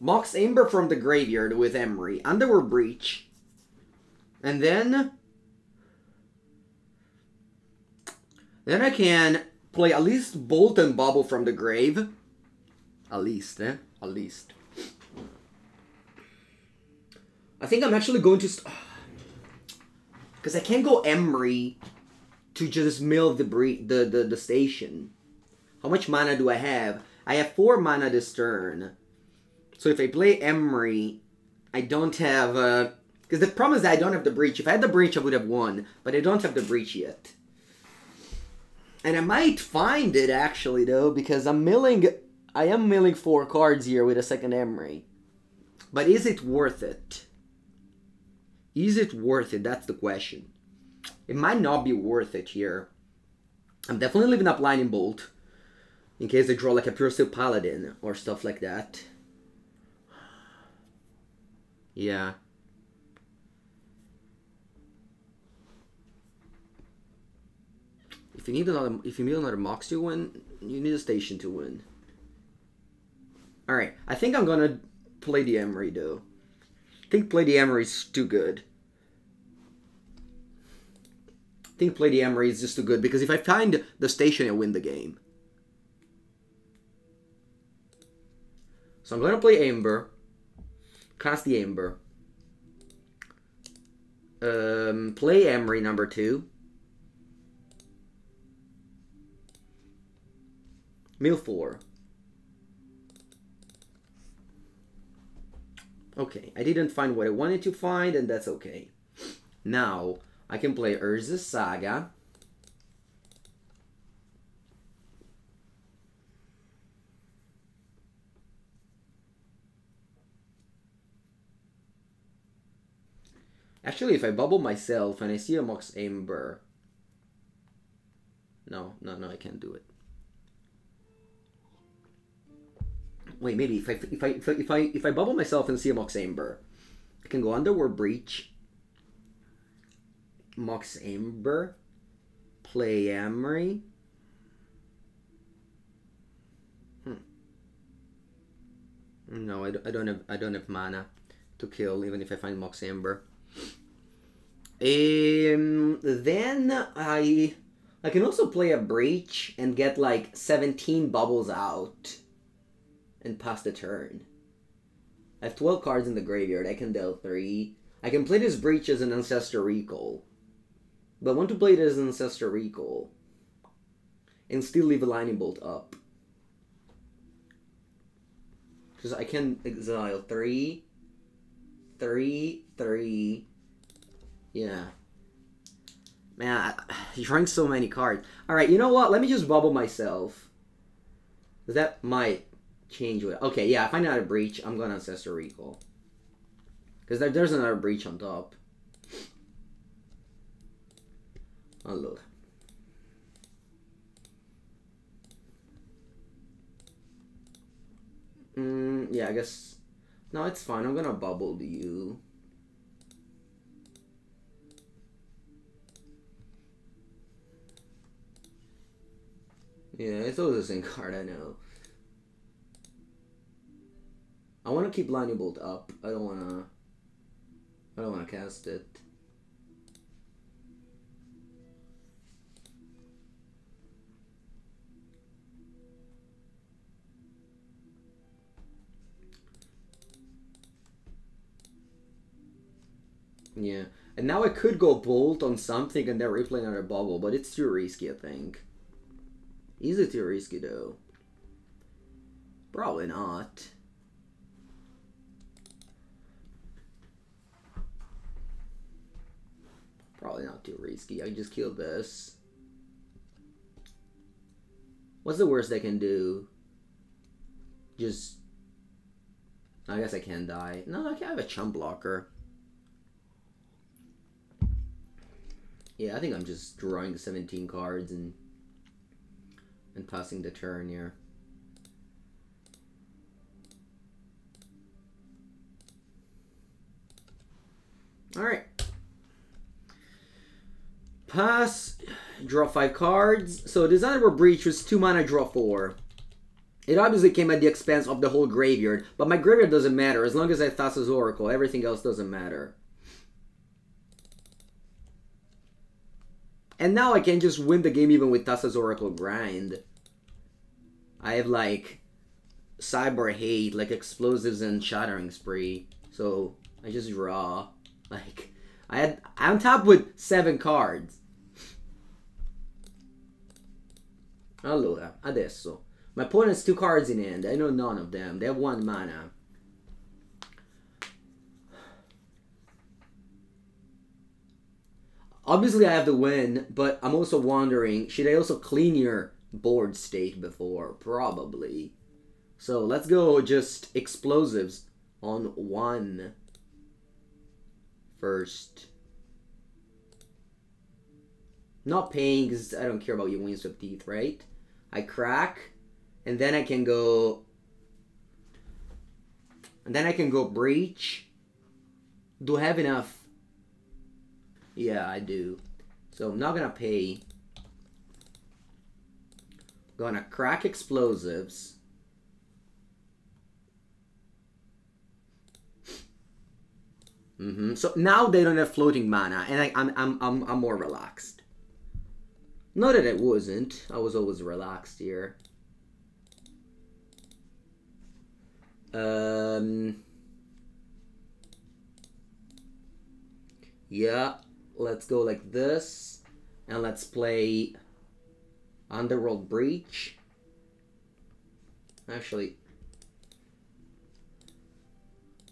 Mox Amber from the graveyard with Emry. Underworld Breach. And then I can play at least Bolt and Bauble from the grave. At least, eh? At least. I think I'm actually going to... Because I can't go Emry to just mill the station. How much mana do I have? I have 4 mana this turn. So if I play Emry, I don't have... Because the problem is that I don't have the Breach. If I had the Breach, I would have won. But I don't have the Breach yet. And I might find it, actually, though, because I am milling 4 cards here with a second Emry. But is it worth it? Is it worth it? That's the question. It might not be worth it here. I'm definitely leaving up Lightning Bolt. In case they draw like a Pure Steel Paladin or stuff like that. Yeah. If you need another Mox to win, you need a station to win. Alright, I think I'm gonna play the Emry though. I think play the Emry is too good. I think play the Emry is just too good because if I find the station, I win the game. So I'm gonna play Amber. Cast the Amber. Play Emry number 2. Mill 4. Okay, I didn't find what I wanted to find, and that's okay. Now, I can play Urza Saga. Actually, if I bubble myself and I see a Mox Amber... No, I can't do it. Wait, maybe if I bubble myself and see a Mox Amber, I can go Underworld Breach, Mox Amber, play Emry. No, I don't have mana to kill even if I find Mox Amber. Then I can also play a Breach and get like 17 bubbles out. And pass the turn. I have 12 cards in the graveyard. I can deal 3. I can play this Breach as an Ancestor Recall. But I want to play it as an Ancestor Recall. And still leave a Lightning Bolt up. Because I can exile 3. 3. 3. Yeah. Man, you're drawing so many cards. Alright, you know what? Let me just bubble myself. Because that might... change with okay, yeah, if I find another Breach, I'm gonna Ancestor Recall. Because there's another Breach on top. Oh, look. Yeah, I guess... No, it's fine. I'm gonna bubble you. Yeah, it's always the same card, I know. I want to keep Lightning Bolt up. I don't want to cast it. Yeah. And now I could go Bolt on something and then replay another bubble, but it's too risky, I think. Is it too risky, though? Probably not. Probably not too risky. I just killed this. What's the worst I can do? Just... I guess I can die. No, I can have a chump blocker. Yeah, I think I'm just drawing the 17 cards and passing the turn here. Alright. Pass, draw 5 cards. So this Underworld Breach was 2 mana, draw 4. It obviously came at the expense of the whole graveyard, but my graveyard doesn't matter. As long as I have Thassa's Oracle, everything else doesn't matter. And now I can just win the game even with Thassa's Oracle grind. I have like Sideboard Hate, like Explosives and Shattering Spree. So I just draw. Like I'm on top with 7 cards. Allora, adesso. My opponent has 2 cards in hand. I know none of them. They have 1 mana. Obviously, I have to win, but I'm also wondering, should I also clean your board state before? Probably. So let's go just Explosives on 1 first. Not paying because I don't care about your Windswept Teeth, right? I crack. And then I can go... And then I can go Breach. Do I have enough? Yeah, I do. So I'm not gonna pay. Gonna crack Explosives. So now they don't have floating mana, and I'm more relaxed. Not that I wasn't. I was always relaxed here. Yeah, let's go like this, and let's play Underworld Breach. Actually,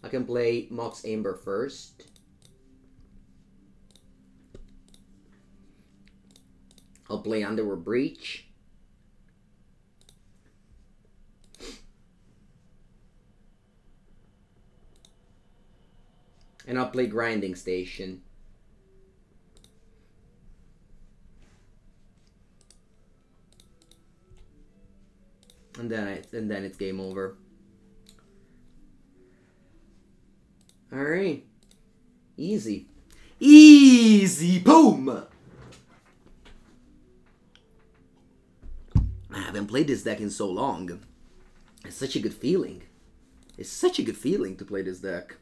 I can play Mox Amber first. I'll play Underworld Breach. And I'll play Grinding Station. And then it's game over. Alright. Easy. Easy! Boom! I haven't played this deck in so long. It's such a good feeling. It's such a good feeling to play this deck.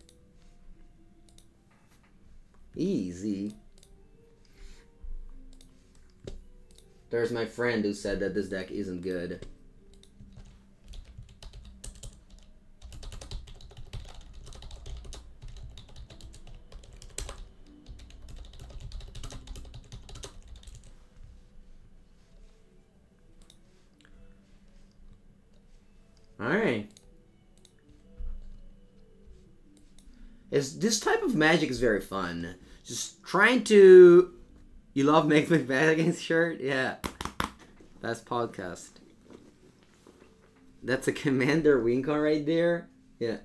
Easy. There's my friend who said that this deck isn't good. Alright. This type of Magic is very fun. Just trying to... You love Make Bad Against shirt? Yeah. Best podcast. That's a Commander Wincon right there? Yeah.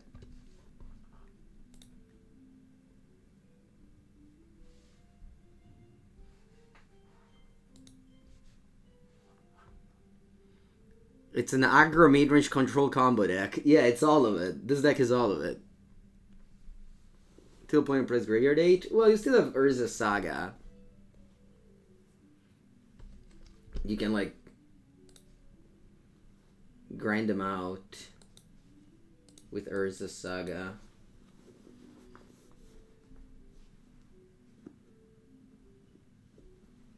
It's an aggro mid-range control combo deck. Yeah, it's all of it. This deck is all of it. 2 point press graveyard 8. Well, you still have Urza Saga. You can, like, grind them out with Urza Saga.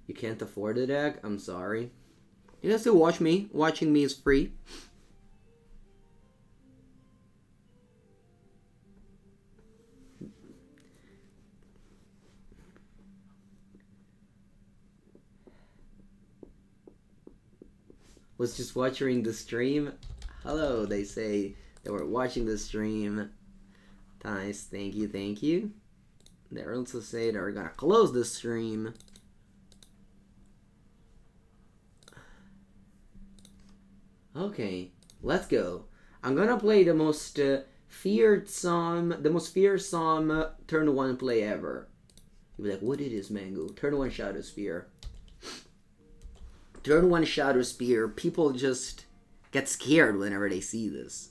You can't afford the deck? I'm sorry. You guys still watch me. Watching me is free. Was just watching the stream. Hello, they say they were watching the stream. Nice, thank you, thank you. They also say they're gonna close the stream. Okay, let's go. I'm gonna play the most fearsome turn 1 play ever. You'll be like, what it is, Mango? Turn 1 Shadowspear. Turn 1 Shadowspear. People just get scared whenever they see this.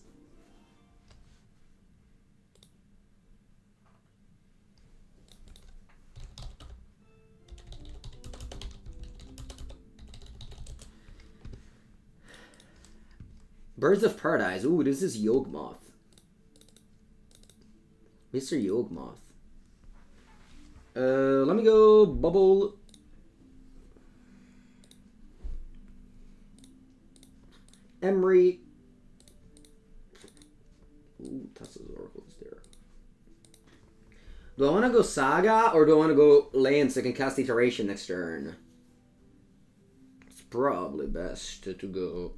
Birds of Paradise. Ooh, this is Yawgmoth. Mr. Yawgmoth. Let me go Bauble. Emry. Ooh, Thassa's Oracle is there. Do I want to go Saga or do I want to go land so I can cast Iteration next turn? It's probably best to go.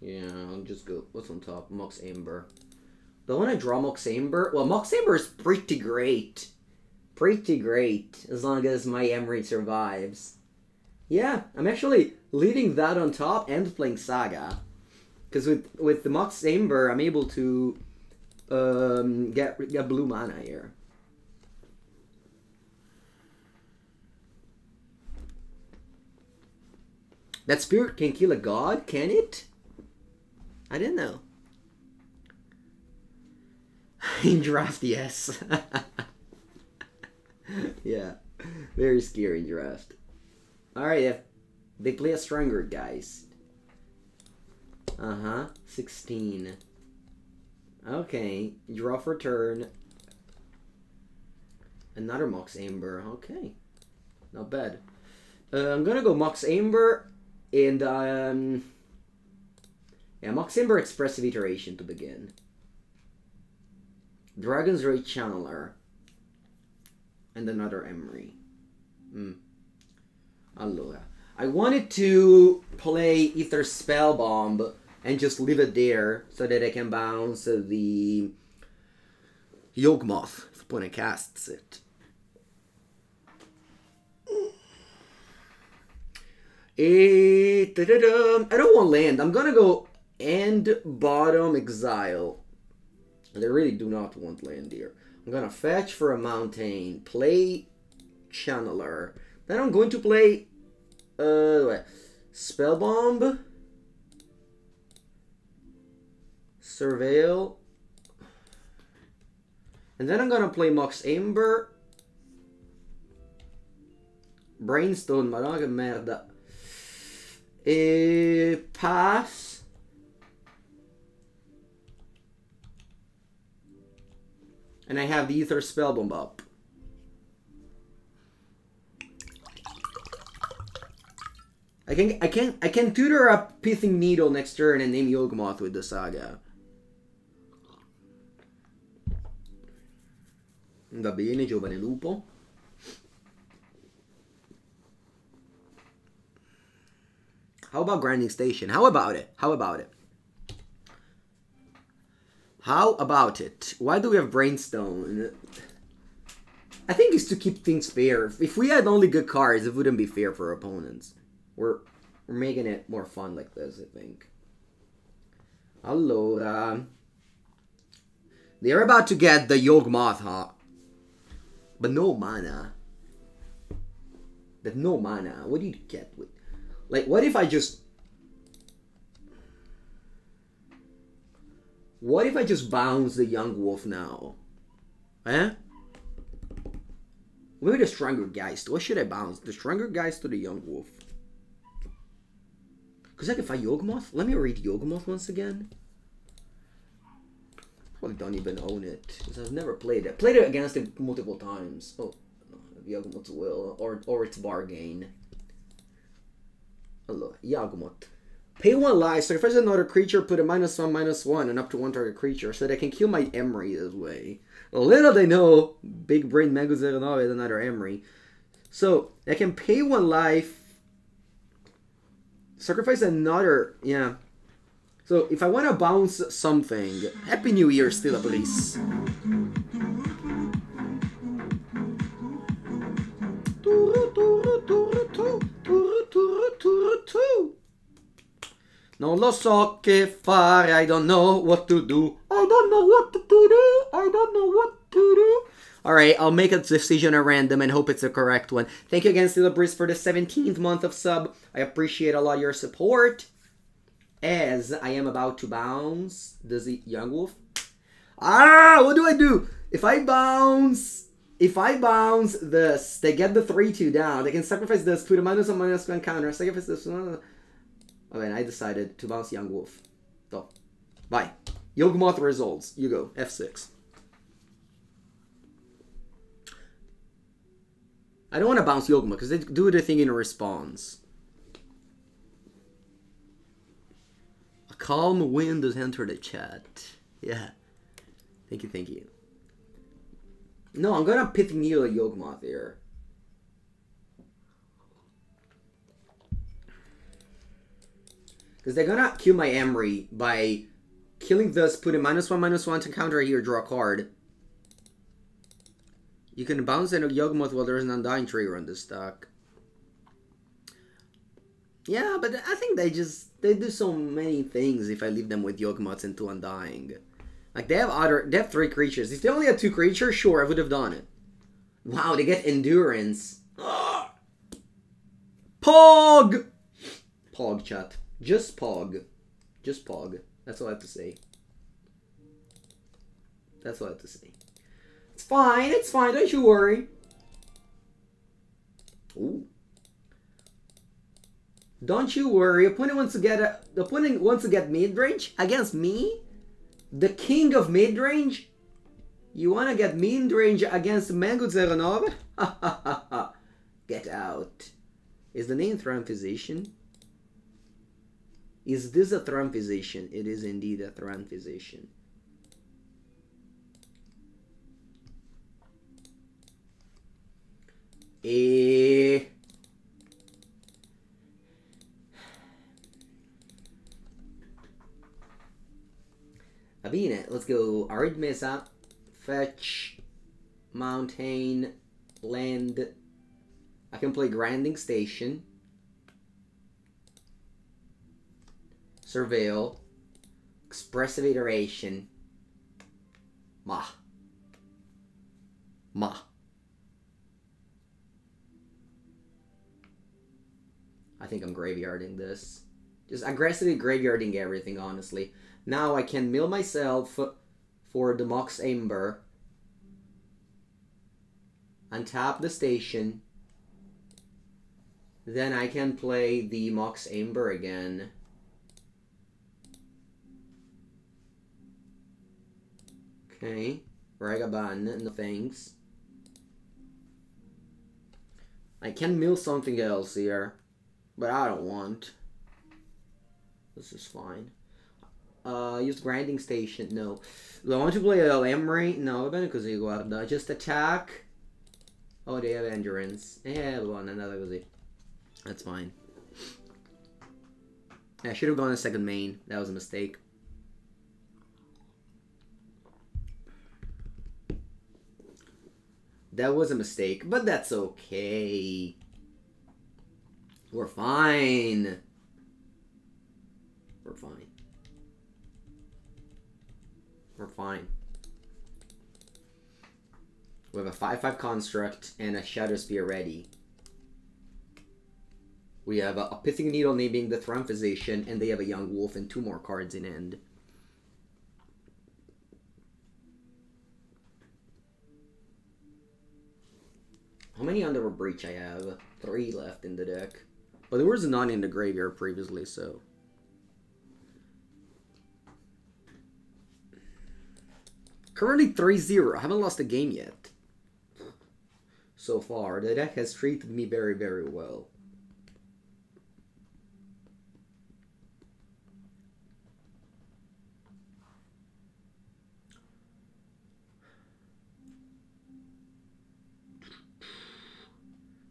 Yeah, I'll just go. What's on top? Mox Amber. Do I want to draw Mox Amber? Well, Mox Amber is pretty great. Pretty great. As long as my Emry survives. Yeah, I'm actually leading that on top and playing Saga. Because with the Mox Amber, I'm able to get blue mana here. That spirit can kill a god, can it? I didn't know. In draft, yes. Yeah. Very scary in draft. Alright, yeah. They play a stronger Geist. 16. Okay. Draw for turn. Another Mox Amber. Okay. Not bad. I'm gonna go Mox Amber and yeah, Mox Amber Expressive Iteration to begin. Dragon's Rage Channeler. And another Emry. Allora. I wanted to play Aether Spellbomb and just leave it there so that I can bounce the Yawgmoth when it casts it. I don't want land. I'm gonna go end bottom exile. And I really do not want land here. I'm gonna fetch for a mountain, play Channeler. Then I'm going to play Spellbomb, Surveil, and then I'm gonna play Mox Amber, Brainstone, madonna che merda. Pass. And I have the Aether Spellbomb up. I can tutor up Pithing Needle next turn and name Yawgmoth with the Saga. Va bene, giovane lupo. How about Grinding Station? How about it? How about it? How about it? Why do we have Brainstone? I think it's to keep things fair. If we had only good cards, it wouldn't be fair for our opponents. We're making it more fun like this, I think. Allora. They're about to get the Yawgmoth, huh? But no mana. But no mana. What do you get with... Like, what if I just... What if I just bounce the Young Wolf now? Eh? Maybe the Stronger Geist. What should I bounce? The Stronger Geist or the Young Wolf? Because I can fight Yawgmoth. Let me read Yawgmoth once again. Probably don't even own it. Because I've never played it. Played it against it multiple times. Oh, no, Yawgmoth's will. Or its bargain. Hello, Yawgmoth. Pay 1 life, sacrifice another creature, put a -1/-1 and up to 1 target creature so that I can kill my Emry this way. Little they know, big brain Mengucci is another Emry. So, I can pay 1 life, sacrifice another, yeah. So, if I want to bounce something, Happy New Year, still please. Non lo so che fare, I don't know what to do. I don't know what to do. I don't know what to do. Alright, I'll make a decision at random and hope it's the correct one. Thank you again, Steel Breeze, for the 17th month of sub. I appreciate a lot your support. As I am about to bounce the Young Wolf. Ah, what do I do? If I bounce this, they get the 3/2 down. They can sacrifice this, put a -1/-1 counter, sacrifice this. Okay, and I decided to bounce Young Wolf. So, bye. Yawgmoth results. You go. F6. I don't want to bounce Yawgmoth because they do the thing in response. A calm wind has entered the chat. Yeah. Thank you, thank you. No, I'm gonna Pithing Needle Yawgmoth here. Because they're gonna kill my Emry by killing this, put a -1/-1 to counter here, draw a card. You can bounce in a Yawgmoth while there's an Undying trigger on this stack. Yeah, but I think they do so many things if I leave them with Yawgmoths into Undying. Like they have 3 creatures. If they only had 2 creatures, sure, I would have done it. Wow, they get Endurance. Pog! Pog, chat. Just Pog. Just Pog. That's all I have to say. That's all I have to say. It's fine, don't you worry. Ooh. Don't you worry. Opponent wants to get mid-range against me, the king of mid-range. You wanna get mid-range against Mengucci? Ha ha ha ha. Get out. Is the name Throne Physician? Is this a Throne Physician? It is indeed a Throne Physician. Va bene, let's go. Arid Mesa, fetch, mountain, land. I can play Grinding Station, Surveil, Expressive Iteration, Ma. I think I'm graveyarding this. Just aggressively graveyarding everything, honestly. Now I can mill myself for the Mox Amber. Untap the station. Then I can play the Mox Amber again. Okay. Ragavan, no thanks. I can mill something else here. But I don't want. This is fine. Use Grinding Station. No. Do I want to play Emry? No, because you go out. Just attack. Oh, they have Endurance. Yeah, one another così. That's fine. I should have gone a second main. That was a mistake. That was a mistake, but that's okay. We're fine. We're fine. We're fine. We have a 5/5 construct and a Shadowspear ready. We have a Pithing Needle naming the Throne Physician, and they have a Young Wolf and 2 more cards in hand. How many Underworld Breach I have? 3 left in the deck. But there was none in the graveyard previously, so... Currently 3-0. I haven't lost a game yet. So far, the deck has treated me very, very well.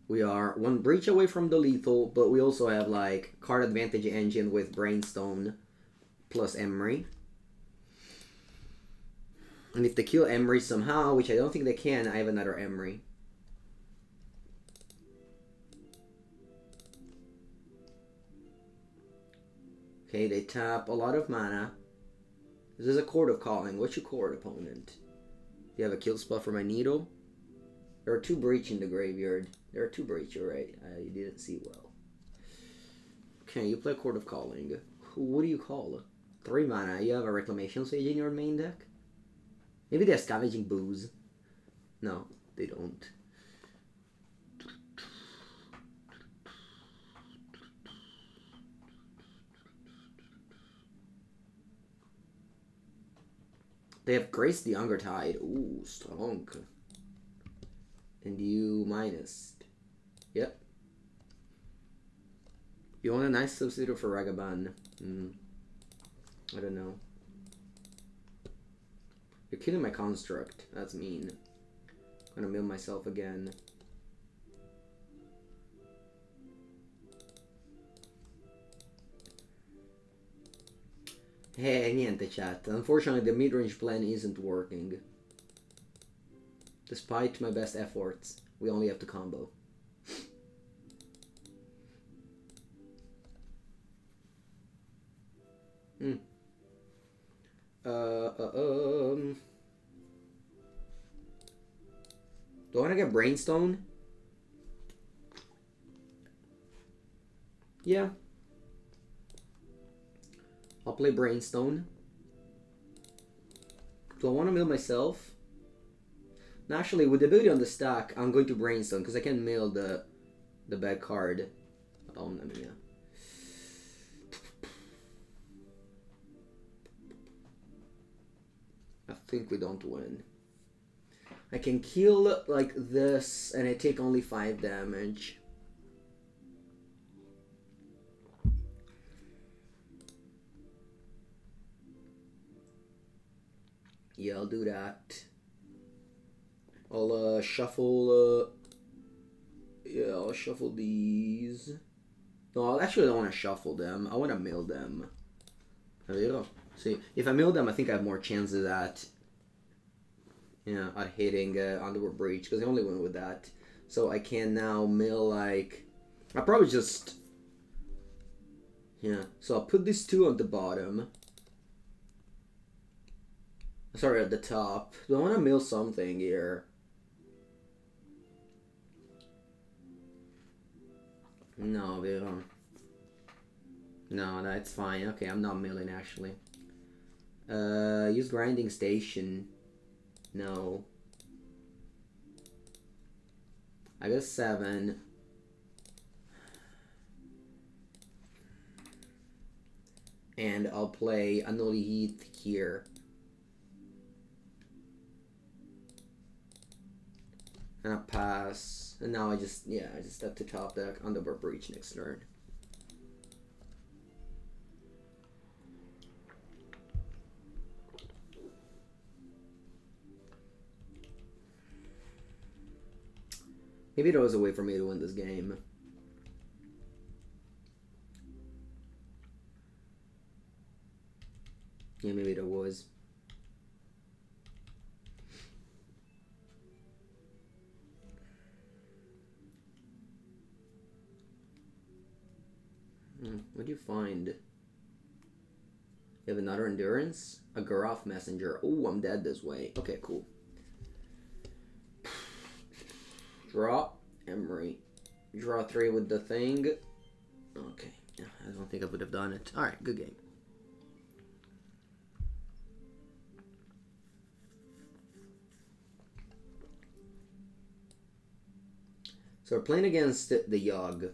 We are 1 breach away from the lethal, but we also have like card advantage engine with Brainstone plus Emry. And if they kill Emry somehow, which I don't think they can, I have another Emry. Okay, they tap a lot of mana. This is a Chord of Calling. What's your Chord, opponent? Do you have a kill spell for my Needle? There are 2 breach in the graveyard. There are 2 breach, alright. I didn't see well. Okay, you play Chord of Calling. What do you call? 3 mana. You have a Reclamation Sage in your main deck? Maybe they're Scavenging Booze. No, they don't. They have Grace the Undertide. Ooh, strong. And you minus. Yep. You want a nice substitute for Ragavan. I don't know. You're killing my construct. That's mean. I'm gonna mill myself again. Hey, niente chat. Unfortunately, the mid-range plan isn't working. Despite my best efforts, we only have to combo. Do I want to get Brainstone? Yeah. I'll play Brainstone. Do I want to mill myself? Naturally, with the ability on the stack, I'm going to Brainstone because I can mill the bad card. Yeah. I think we don't win. I can kill like this and I take only 5 damage. Yeah, I'll do that. I'll shuffle. Yeah, I'll shuffle these. No, I actually don't want to shuffle them. I want to mill them. There you go. See, if I mill them, I think I have more chances at, yeah, at hitting Underworld Breach because I only went with that. So I can now mill like. I probably just. Yeah. So I'll put these 2 on the bottom. Sorry, at the top. Do I want to mill something here? No, we don't. No, that's fine. Okay, I'm not milling actually. Use grinding station. No. I got 7. And I'll play Unholy Heat here. And I pass. And now I just have to top deck Underworld Breach next turn. Maybe there was a way for me to win this game. Yeah, maybe there was. What do you find? You have another endurance? A Garroth Messenger. Oh, I'm dead this way. Okay, cool. Draw. Emry. Draw 3 with the thing. Okay. Yeah, I don't think I would have done it. Alright, good game. So we're playing against the Yogg.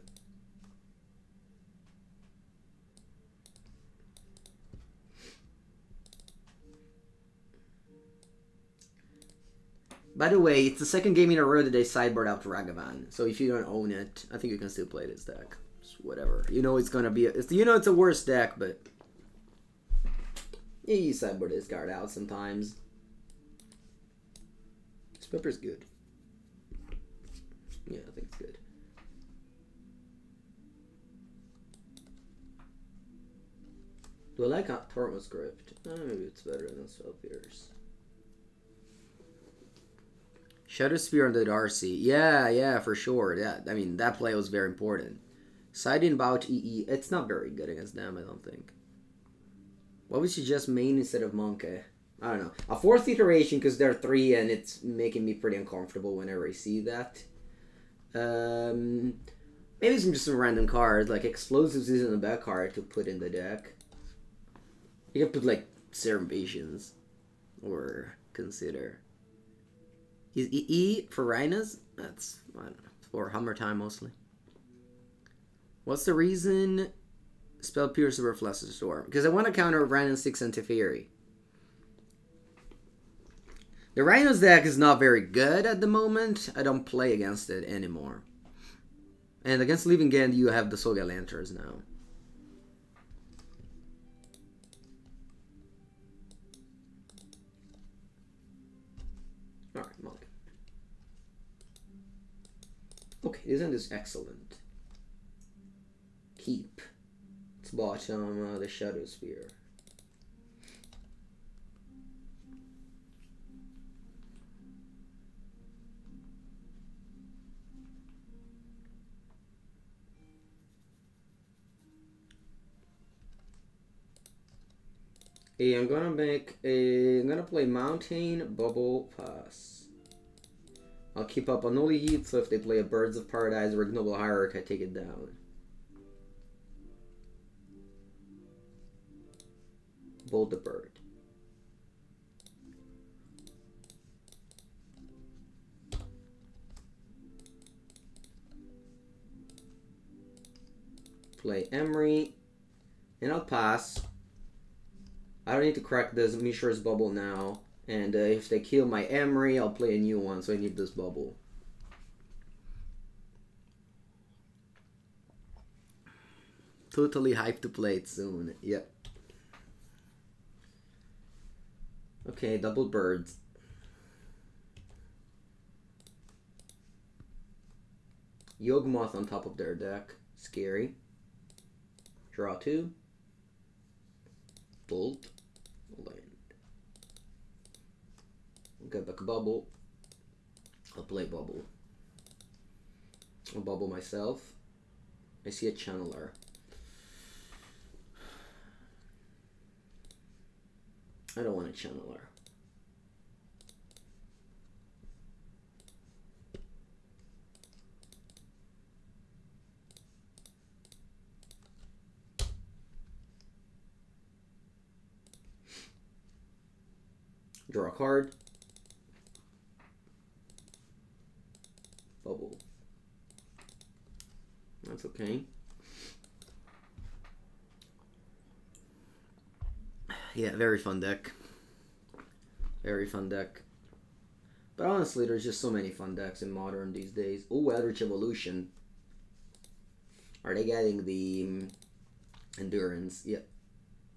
By the way, it's the second game in a row that they sideboard out to Ragavan. So if you don't own it, I think you can still play this deck. It's whatever. You know it's gonna be. You know it's a worse deck, but yeah, you sideboard this card out sometimes. This pepper's good. Yeah, I think it's good. Do I like Tormod's Crypt? Maybe it's better than Spellpierce. Shadowspear on the Darcy. Yeah, for sure. Yeah, I mean, that play was very important. Siding Bout EE. It's not very good against them, I don't think. Why would you just main instead of Monkey? I don't know. A 4th iteration because they're 3 and it's making me pretty uncomfortable whenever I see that. Maybe some random cards, like Explosives isn't a bad card to put in the deck. You can put like Serum Visions. Or consider. Is EE for Rhinos? That's, I don't know, for Hammer Time mostly. What's the reason Spell Pierce over Fluster Storm? Because I want to counter Rhino 6 and Teferi. The Rhinos deck is not very good at the moment. I don't play against it anymore. And against Living End, you have the Soga Lanterns now. Alright, Monk. Okay, isn't this excellent? Keep. It's bottom, the Shadowspear. Hey, I'm gonna play Mountain, Bauble, pass. I'll keep up Unholy Heat, so if they play a Birds of Paradise or Ignoble Hierarch, I take it down. Bolt the bird. Play Emry, and I'll pass. I don't need to crack this Mishra's bubble now, and if they kill my Emry, I'll play a new one, so I need this bubble. Totally hyped to play it soon, yep. Okay, double birds. Yawgmoth on top of their deck, scary. Draw 2. Bolt. Land. Get back a bubble. I'll play bubble. I'll bubble myself. I see a channeler. I don't want a channeler. Draw a card. Bubble. That's okay. Yeah, very fun deck. Very fun deck. But honestly, there's just so many fun decks in Modern these days. Oh, Eldritch Evolution. Are they getting the Endurance? Yeah.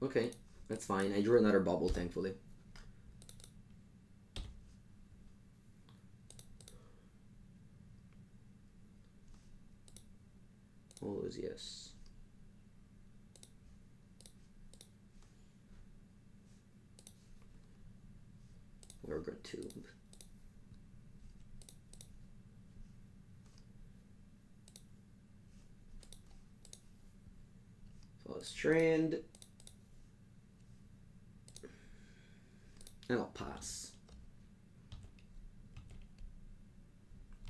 Okay, that's fine. I drew another bubble, thankfully. Always yes. Lurker Tube. Flooded Strand. And I'll pass.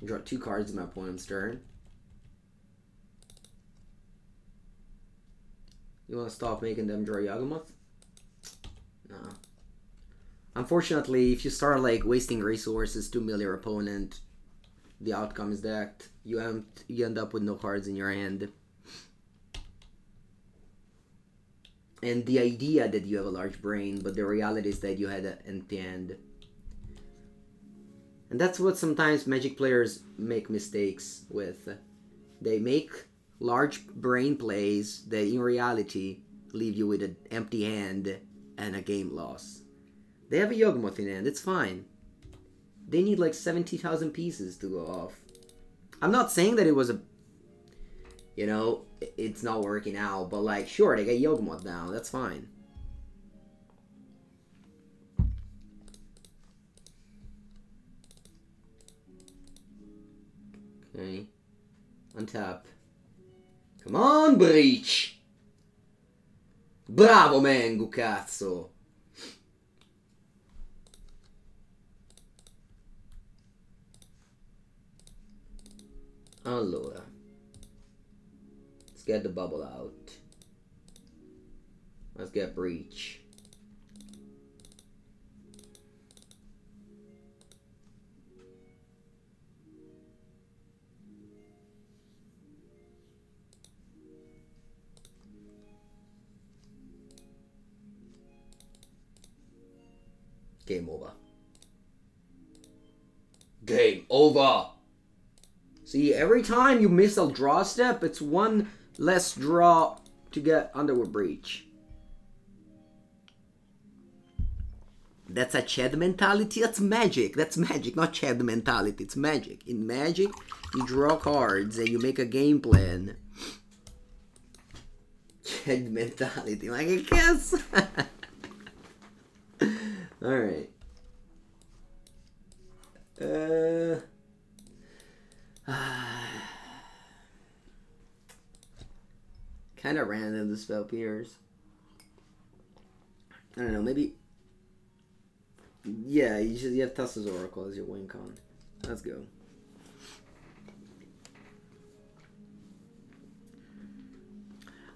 Draw 2 cards in my opponent's turn. You want to stop making them draw Yawgmoth? No. Unfortunately, if you start like wasting resources to mill your opponent, the outcome is that you end up with no cards in your hand. And the idea that you have a large brain, but the reality is that you had an empty hand. And that's what sometimes Magic players make mistakes with. They make large brain plays that in reality leave you with an empty hand and a game loss. They have a Yawgmoth in hand, it's fine. They need like 70,000 pieces to go off. I'm not saying that it was a... You know, it's not working out, but like, sure, they get Yawgmoth down, that's fine. Okay. Untap. Come on, Breach! Bravo, Mengu, cazzo! Allora. Let's get the bubble out. Let's get Breach. Game over. Game over! See, every time you miss a draw step, it's one less draw to get Underworld Breach. That's a Chad mentality? That's magic. That's magic, not Chad mentality. It's magic. In Magic, you draw cards and you make a game plan. Chad mentality, like I guess. Alright. Kind of random, the spell appears. I don't know, maybe... Yeah, you have Thassa's Oracle as your win con. Let's go.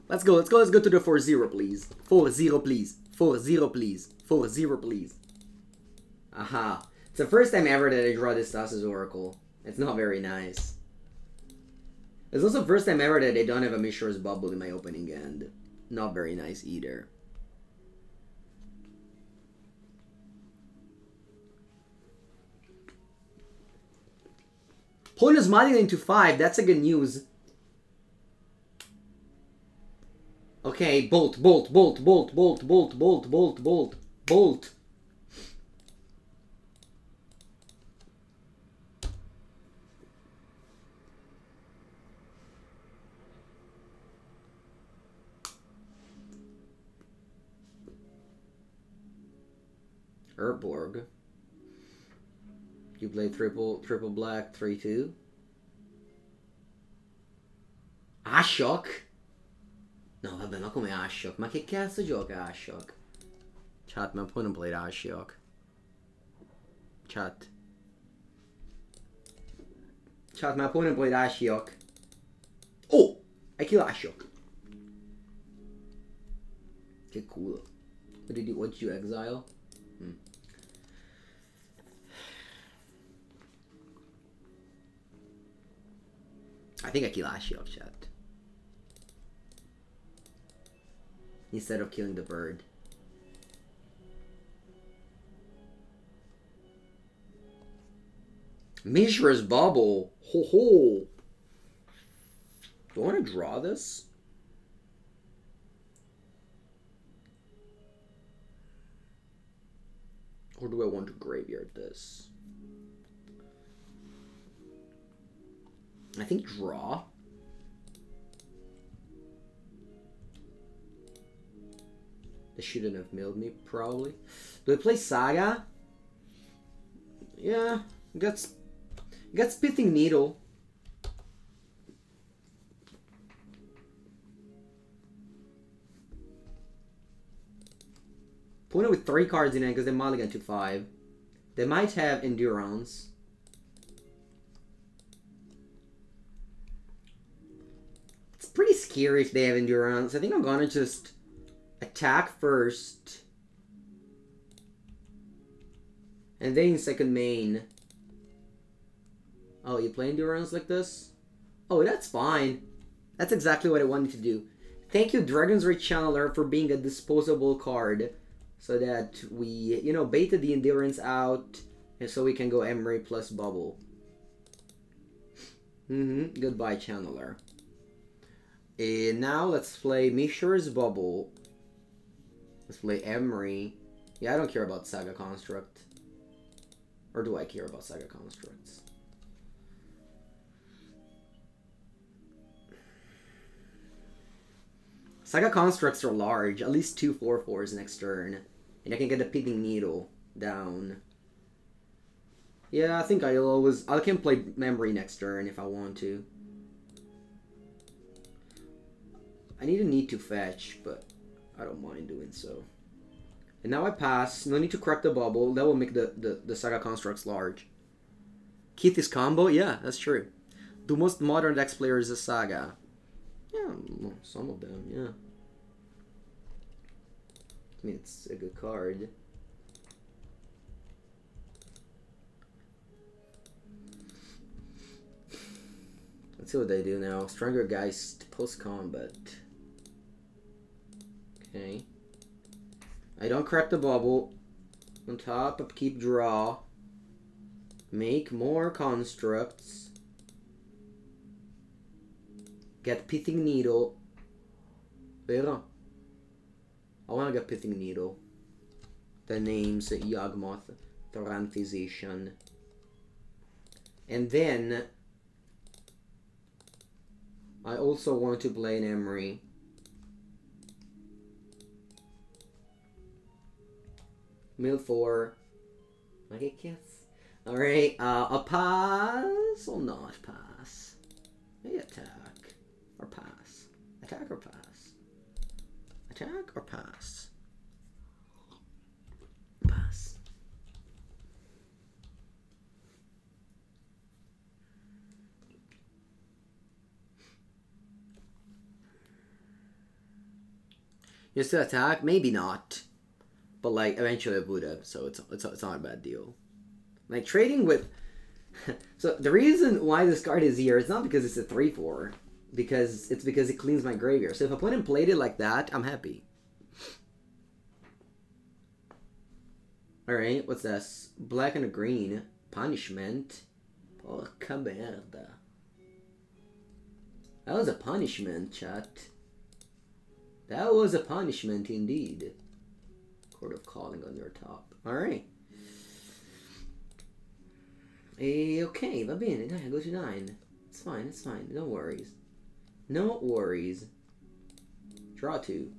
Let's go to the 4-0, please. 4-0, please. 4-0, please. 4-0, please. Aha. It's the first time ever that I draw this Thassa's Oracle. It's not very nice. It's also the first time ever that I don't have a Mishra's Bauble in my opening hand. Not very nice either. Opponent is modding into 5. That's a good news. Okay, bolt. Urborg. You play triple black 3-2. Ashok? No, vabbè, ma come Ashok? Ma che cazzo gioca Ashok? Chat, my opponent played Ashok. Chat, my opponent played Ashok. Oh! I kill Ashok. Che culo. What did you exile? I think I kill Ashok, chat. Instead of killing the bird. Mishra's Bauble. Ho ho. Do I want to draw this? Or do I want to graveyard this? I think draw. They shouldn't have milled me, probably. Do I play Saga? Yeah, got Pithing Needle. Opponent with 3 cards in it because they mulligan to 5. They might have Endurance. It's pretty scary if they have Endurance. I think I'm gonna just attack first. And then second main. Oh, you play Endurance like this? Oh, that's fine. That's exactly what I wanted to do. Thank you, Dragon's Rage Channeler, for being a disposable card. So that we, you know, baited the Endurance out. And so we can go Emry plus Bauble. Goodbye, Channeler. And now let's play Mishra's Bauble. Let's play Emry. Yeah, I don't care about Saga Construct. Or do I care about Saga Constructs? Saga Constructs are large. At least 2 4/4s next turn. And I can get the Pithing Needle down. Yeah, I think I can play Emry next turn if I want to. I need to fetch, but I don't mind doing so. And now I pass. No need to crack the Bauble. That will make the Saga Constructs large. Keith is combo? Yeah, that's true. Do most modern decks players a Saga? Yeah, well, some of them, yeah. I mean, it's a good card. Let's see what they do now. Stronger Geist post-combat. Okay. I don't crack the Bauble. On top, upkeep, draw. Make more constructs. Get Pithing Needle. Vero. I want to get Pithing Needle. The name's Yawgmoth, Thoran Physician. And then I also want to play an Emry. Mill 4. Okay, kiss. Alright, a pass or not pass? Maybe attack or pass. Attack or pass? Attack or pass? Pass. You still attack? Maybe not. But like eventually I would have, so it's not a bad deal. Like trading with so the reason why this card is here, it's not because it's a 3/4, because it cleans my graveyard. So if opponent played it like that, I'm happy. Alright, what's this? Black and a green. Punishment. Porca merda. That was a punishment, chat. That was a punishment indeed. Court of Calling on your top. Alright. Okay, va bene, dai, go to 9. It's fine, no worries. No worries. Draw 2.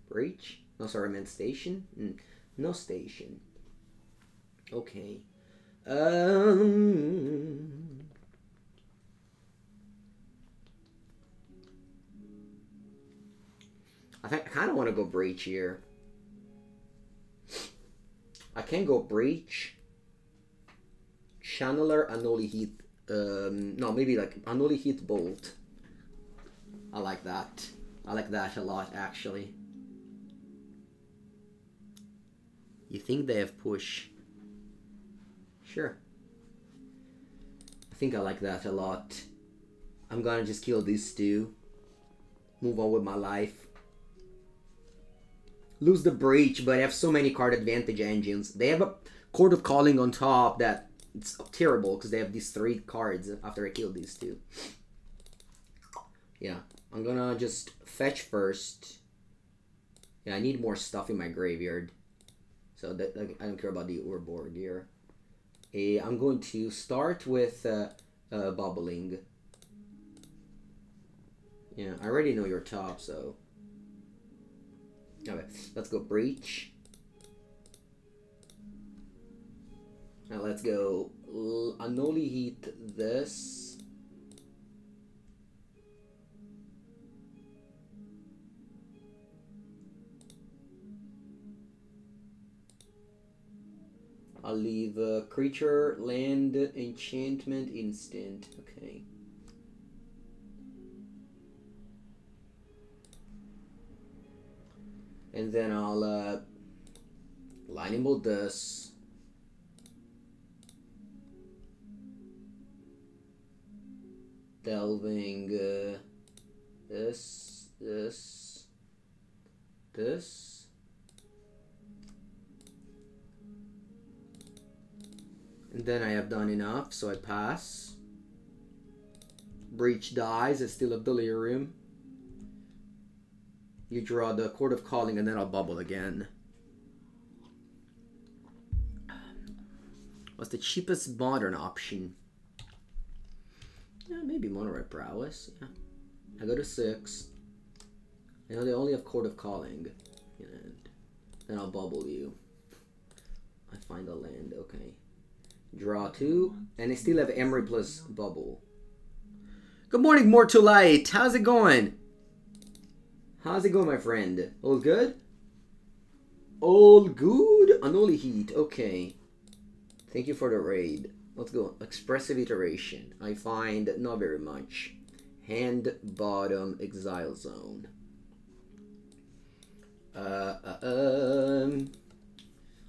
Breach? No, sorry, I meant station. No station. Okay. I think I kind of want to go Breach here. I can go Breach. Channeler, Unholy Heat. No, maybe like Unholy Heat Bolt. I like that. I like that a lot, actually. You think they have push? Sure. I think I like that a lot. I'm gonna just kill these two. Move on with my life. Lose the Breach, but I have so many card advantage engines. They have a Court of Calling on top that it's terrible because they have these 3 cards after I kill these two. Yeah, I'm gonna just fetch first. Yeah, I need more stuff in my graveyard. So that, I don't care about the board here. I'm going to start with bubbling. Yeah, I already know your top, so. Okay, let's go Breach. Now let's go Unholy Heat this. I'll leave creature, land, enchantment, instant. Okay. And then I'll Nimble this. Delving this. And then I have done enough, so I pass. Breach dies, I still have Delirium. You draw the Court of Calling and then I'll bubble again. What's the cheapest modern option? Yeah, maybe Mono Red Prowess. Yeah. I go to 6. I know they only have Court of Calling. And then I'll bubble you. I find a land, okay. Draw 2. And I still have Emry plus bubble. Good morning, Mortal Light. How's it going? How's it going, my friend? All good? All good? Unholy Heat. Okay. Thank you for the raid. Let's go. Expressive Iteration. I find not very much. Hand, bottom, Exile Zone.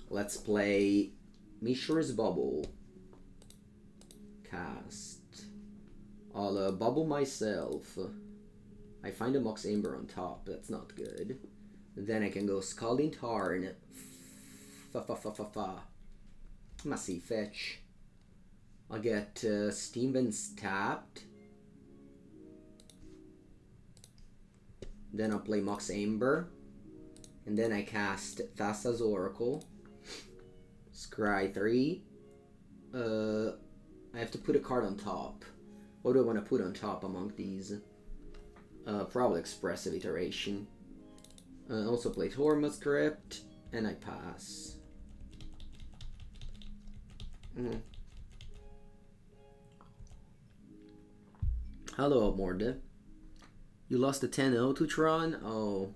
Let's play Mishra's Bauble. Cast. I'll bubble myself. I find a Mox Amber on top. That's not good. Then I can go Scalding Tarn. Massive fetch. I'll get Steamvents tapped. Then I'll play Mox Amber. And then I cast Thassa's Oracle. Scry 3. I have to put a card on top. What do I want to put on top among these? Probably Expressive Iteration. Also play Tormod's Crypt. And I pass. Hello, Morde. You lost a 10-0 to Tron? Oh.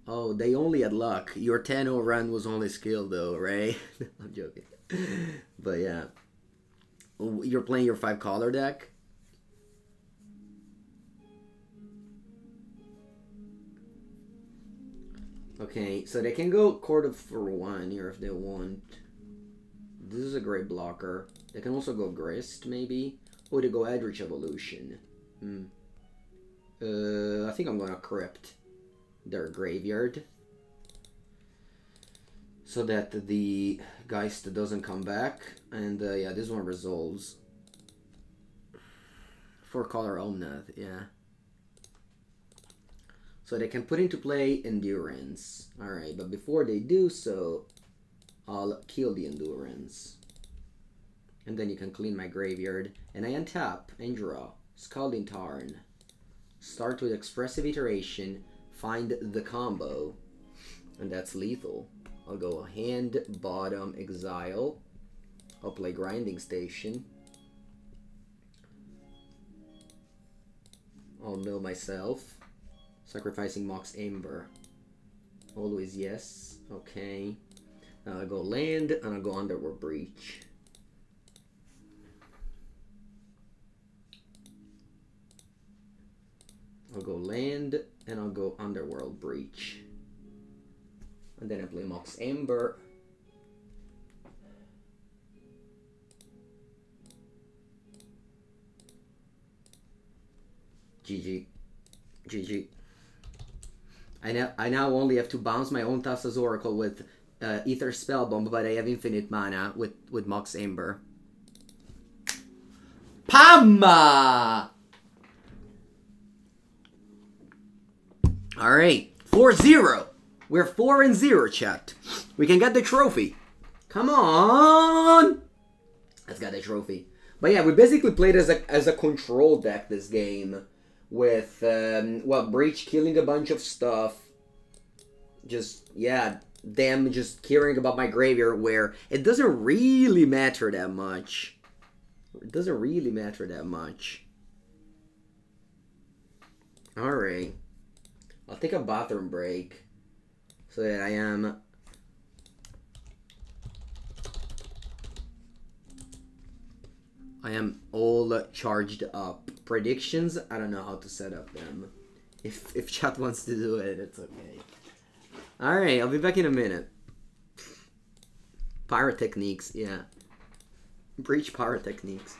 Oh, they only had luck. Your 10-0 run was only skill though, right? I'm joking. But yeah. You're playing your 5-color deck? Okay, so they can go Court of for 1 here if they want. This is a great blocker. They can also go Grist, maybe. Or they go Eldritch Evolution. I think I'm gonna Crypt their graveyard. So that the Geist doesn't come back. And yeah, this one resolves. 4-color Omnath, yeah. So they can put into play Endurance. Alright, but before they do so, I'll kill the Endurance. And then you can clean my graveyard. And I untap and draw Scalding Tarn. Start with Expressive Iteration. Find the combo. And that's lethal. I'll go hand, bottom, exile. I'll play Grinding Station. I'll mill myself. Sacrificing Mox Amber. Always yes. Okay. Now I'll go land and I'll go Underworld Breach. I'll go land and I'll go Underworld Breach. And then I play Mox Amber. GG. GG. I now only have to bounce my own Thassa's Oracle with Aether Spellbomb, but I have infinite mana with Mox Amber. Pama! Alright, 4-0. We're 4-0, chat. We can get the trophy. Come on! Let's get the trophy. But yeah, we basically played as a control deck this game. With, well, Breach killing a bunch of stuff. Just, yeah, them just caring about my graveyard where it doesn't really matter that much. It doesn't really matter that much. Alright. I'll take a bathroom break. So that I am all charged up. Predictions, I don't know how to set up them. If chat wants to do it, it's okay. Alright, I'll be back in a minute. Pyrotechniques, yeah. Breach Pyrotechniques.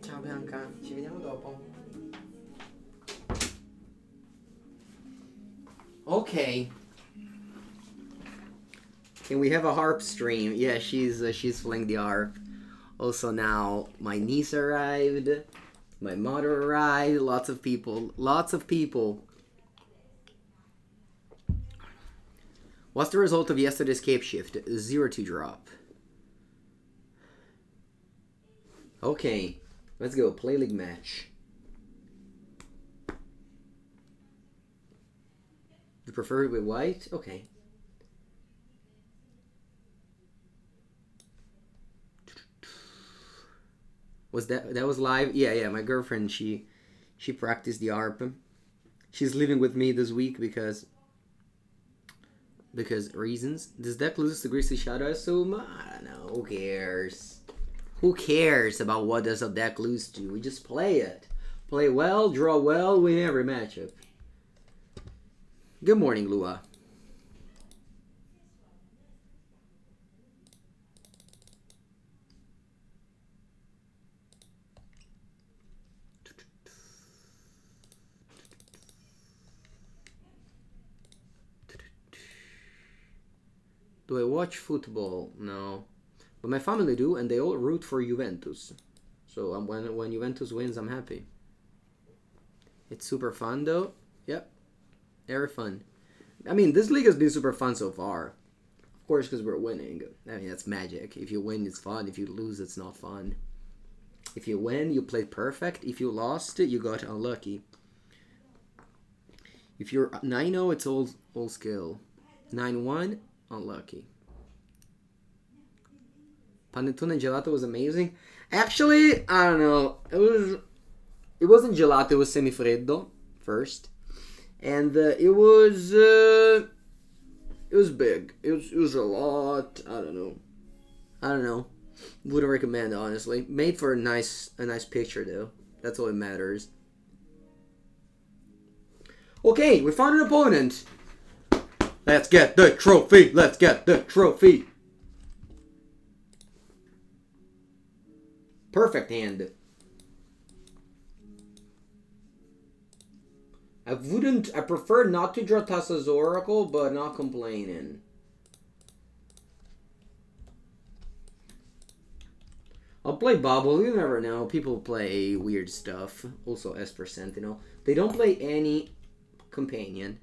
Ciao Bianca, ci vediamo dopo. Okay. Can we have a harp stream? Yeah, she's playing the harp. Also now my niece arrived, my mother arrived, lots of people. What's the result of yesterday's Cape Shift? 0-2 drop. Okay, let's go. Play League match. You prefer it with white? Okay. Was that was live? Yeah. My girlfriend, she practiced the ARP. She's living with me this week because reasons. Does deck lose to Greasy Shadow? I assume. I don't know. Who cares? Who cares about what does a deck lose to? We just play it. Play well, draw well, win every matchup. Good morning, Lua. Do I watch football? No. But my family do, and they all root for Juventus. So when Juventus wins, I'm happy. It's super fun, though. Yep. Very fun. I mean, this league has been super fun so far. Of course, because we're winning. I mean, that's magic. If you win, it's fun. If you lose, it's not fun. If you win, you played perfect. If you lost, you got unlucky. If you're 9-0, it's all skill. 9-1, unlucky. Panettone and gelato was amazing. Actually, I don't know. It wasn't gelato. It was semifreddo first, and it was big. It was a lot. I don't know. Wouldn't recommend, honestly. Made for a nice picture though. That's all that matters. Okay, we found an opponent. Let's get the trophy. Let's get the trophy. Perfect hand. I prefer not to draw Thassa's Oracle, but not complaining. I'll play Bauble, you never know. People play weird stuff. Also Esper Sentinel. They don't play any companion.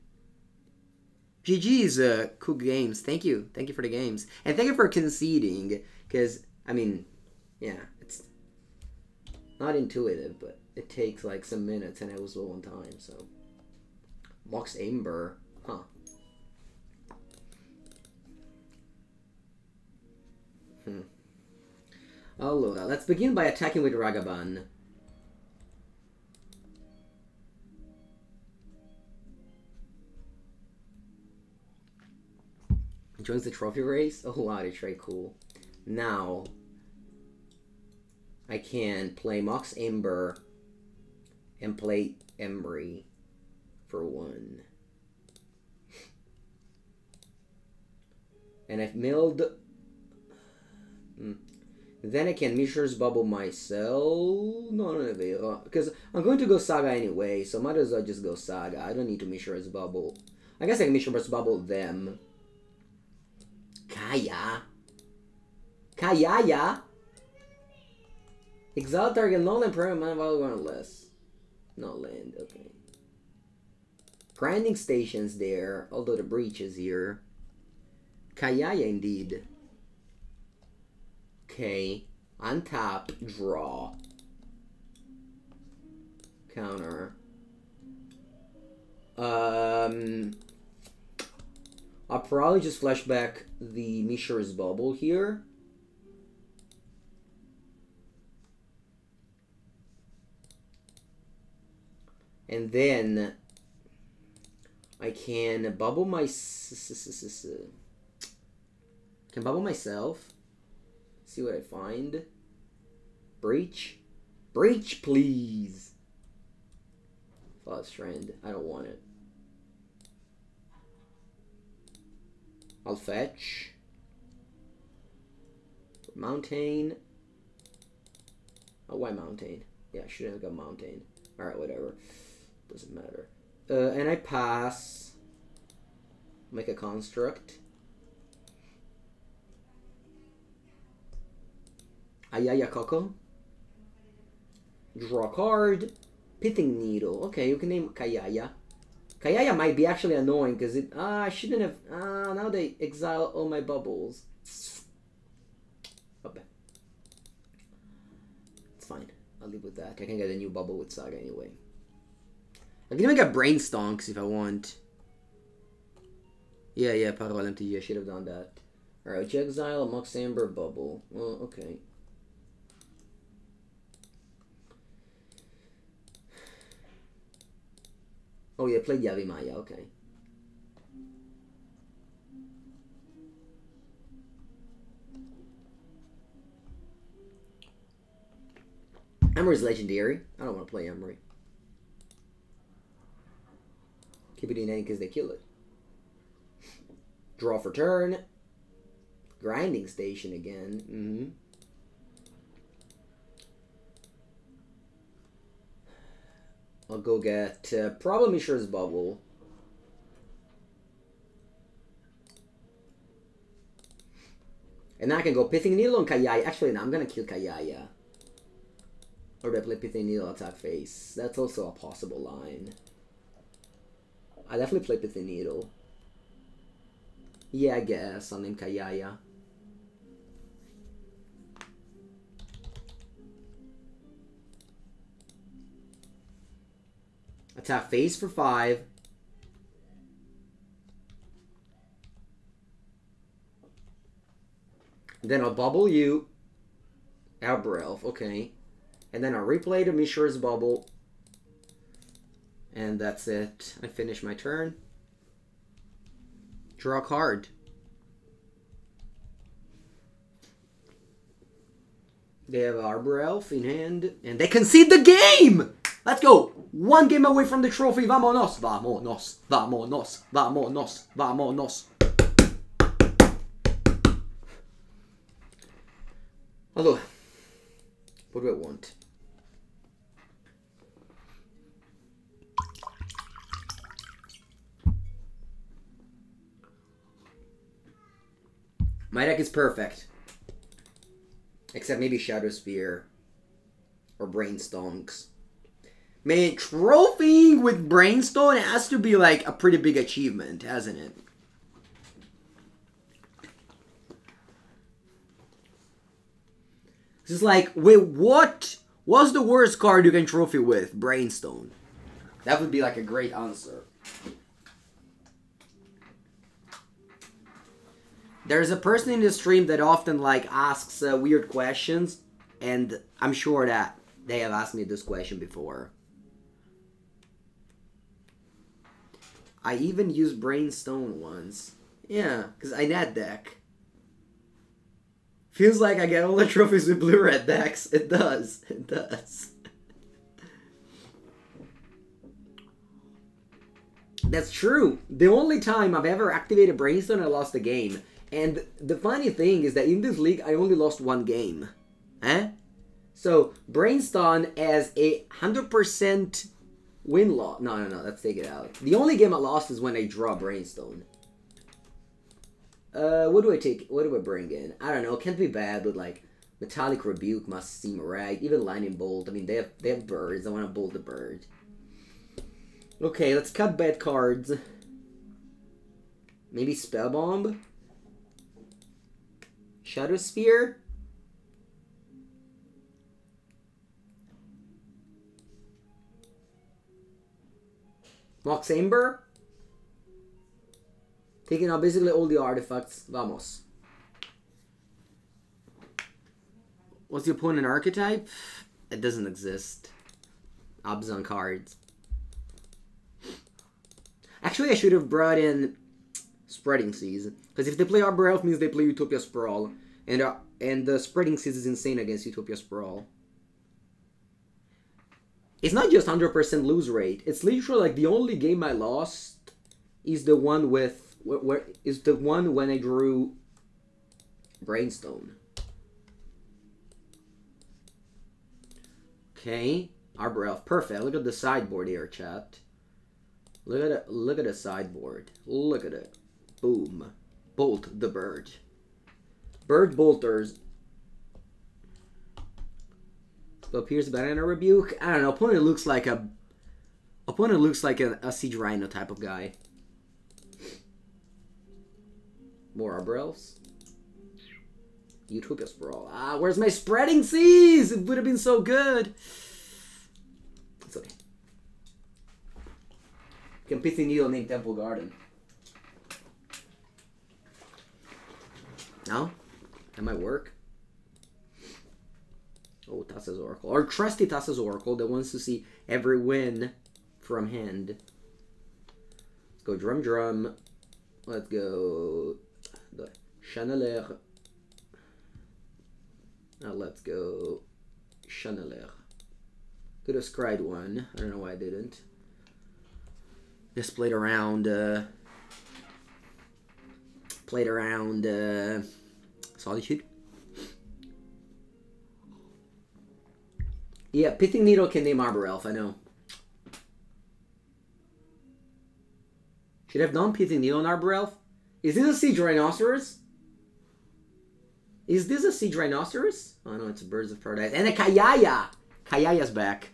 GG's cool games. Thank you. Thank you for the games. And thank you for conceding. Because, I mean, yeah, it's not intuitive, but it takes like some minutes and it was all on time, so. Mox Amber. Huh. Allora, let's begin by attacking with Ragavan. Joins the trophy race? Oh wow, they trade cool. Now, I can play Mox Amber and play Emry for 1. And I've milled. Then I can Mishra's Bauble myself. No, because I'm going to go Saga anyway, so might as well just go Saga. I don't need to Mishra's Bauble. I guess I can Mishra's Bauble them. Kaya. Exile target no land permanent mana value 1 or less. No land, okay. Grinding stations there, although the breach is here. Kayaya indeed. Okay. Untap, draw. Counter. I'll probably just flashback the Mishra's Bauble here. And then I can bubble bubble myself. See what I find. Breach. Breach, please. Flooded Strand. I don't want it. I'll fetch. Mountain. Oh, why Mountain? Yeah, I shouldn't have got Mountain. Alright, whatever. Doesn't matter. And I pass. Make a construct. Ayaya Coco. Draw a card. Pithing Needle. Okay, you can name Kayaya. Kayaya might be actually annoying because it. I shouldn't have. Now they exile all my bubbles. Okay. It's fine. I'll live with that. I can get a new bubble with Saga anyway. I can even get Brainstone if I want. Yeah, Parallel MTGO, I should have done that. Alright, Exile, Mox Amber, Bauble. Well, okay. Oh yeah, played Yavimaya, okay. Emry's legendary. I don't want to play Emry. Keep it in hand because they kill it. Draw for turn. Grinding Station again. I'll go get probably Mishra's Bauble. And I can go Pithing Needle on Kayaya. Actually, no, I'm going to kill Kayaya. Or do I play Pithing Needle, attack face? That's also a possible line. I definitely play Pithing Needle. Yeah, I guess. I'll name Kayaya. Attack face for 5. Then I'll Bauble you. Albert Elf, okay. And then I'll replay the Mishra's Bauble. And that's it. I finish my turn. Draw a card. They have Arbor Elf in hand. And they concede the game! Let's go! 1 game away from the trophy. Vamonos! Vamonos! Vamonos! Vamonos! Vamonos! Although, what do I want? My deck is perfect. Except maybe Shadowspear or Brainstones. Man, trophying with Brainstone has to be like a pretty big achievement, hasn't it? This is like, wait, what's the worst card you can trophy with? Brainstone. That would be like a great answer. There's a person in the stream that often like asks weird questions, and I'm sure that they have asked me this question before. I even used Brainstone once. Yeah, because I net deck. Feels like I get all the trophies with blue-red decks. It does. It does. That's true. The only time I've ever activated Brainstone, I lost the game. And the funny thing is that in this league, I only lost 1 game. So, Brainstone has a 100% win-loss. No, let's take it out. The only game I lost is when I draw Brainstone. What do I take? What do I bring in? I don't know. It can't be bad, but like Metallic Rebuke must seem right. Even Lightning Bolt. I mean, they have birds. I want to bolt the bird. Okay, let's cut bad cards. Maybe Spellbomb. Shadowspear. Mox Amber. Taking out basically all the artifacts. Vamos. What's the opponent archetype? It doesn't exist. Obs on cards. Actually, I should have brought in Spreading Seas. Because if they play Arbor Elf, means they play Utopia Sprawl. And the Spreading Seas is insane against Utopia Sprawl. It's not just 100% lose rate. It's literally like the only game I lost is the one with... Where is the one when I drew Brainstone. Okay. Arbor Elf. Perfect. Look at the sideboard here, chat. Look at it. Look at the sideboard. Look at it. Boom. Bolt the bird. Bird bolters. So appears Banana Rebuke. I don't know. Opponent looks like a Siege Rhino type of guy. More Arbor Elves. Utopia Sprawl. Ah, where's my Spreading Seas? It would have been so good. It's okay. Can Pithing Needle name Temple Garden. No? That might work. Oh, Thassa's Oracle. Or trusty Thassa's Oracle that wants to see every win from hand. Let's go Drum Drum. Let's go the Channeler. Now let's go Channeler. Could have scried one. I don't know why I didn't. Just played around Solitude. Yeah, Pithing Needle can name Arbor Elf, I know. Should have done Pithing Needle on Arbor Elf. Is this a Siege Rhinoceros? Is this a Siege Rhinoceros? Oh no, it's a Birds of Paradise. And a Kayaya! Kayaya's back.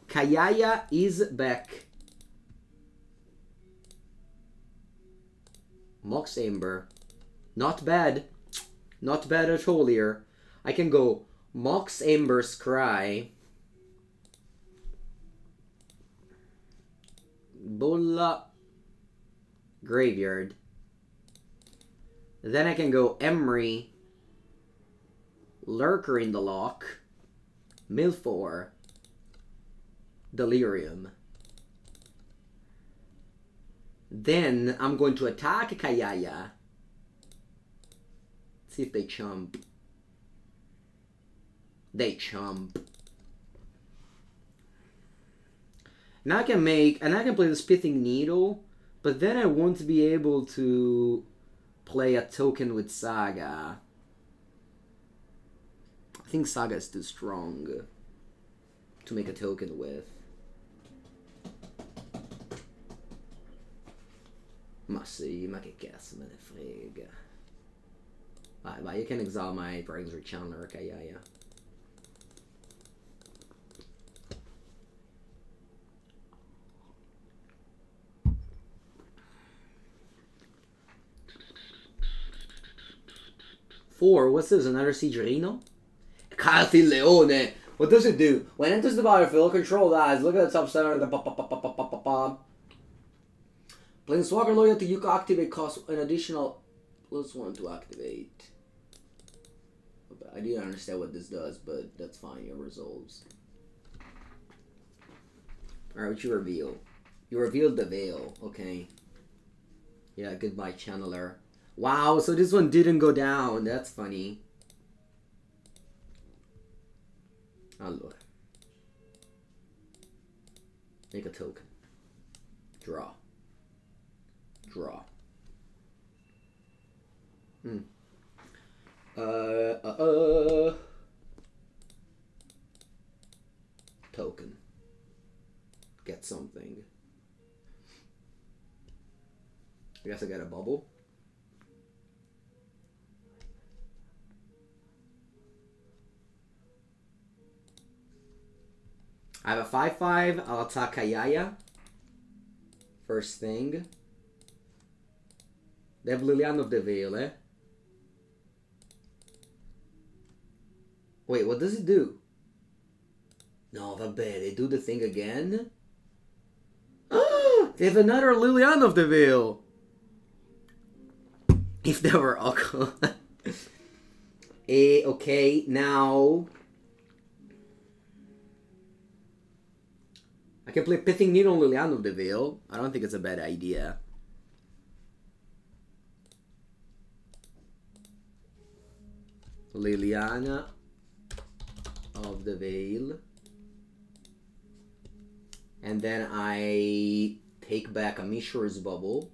Kayaya is back. Mox Amber. Not bad. Not bad at all here. I can go Mox Amber Scry. Bulla Graveyard. Then I can go Emry. Lurker in the Loch. Milfour. Delirium. Then I'm going to attack Kayaya. See if they chump. They chump. Now I can play this Pithing Needle, but then I won't be able to play a token with Saga. I think Saga is too strong to make a token with. Ma sì, ma che cazzo me ne frega. Vai, you can exile my Brainstone Channeler, okay, yeah. Four, what's this, another Siege Rhino? Casi Leone! What does it do? When it enters the battlefield, control dies. Look at the top center of the Planeswalker loyalty, you can activate cost an additional +1 to activate. I didn't understand what this does, but that's fine, it resolves. Alright, what you reveal? You revealed the veil, okay. Yeah, goodbye, Channeler. Wow, so this one didn't go down. That's funny. Allora. Make a token. Draw. Draw. Token. Get something. I guess I got a bubble. I have a 5/5. I'll attack Kayaya. First thing. They have Liliana of the Veil, eh? Wait, what does it do? No, vabbè, they do the thing again? Ah! They have another Liliana of the Veil! If they were Oko. Okay, now... I can play Pithing Needle on Liliana of the Veil. I don't think it's a bad idea. Liliana of the Veil. And then I take back a Mishra's Bauble.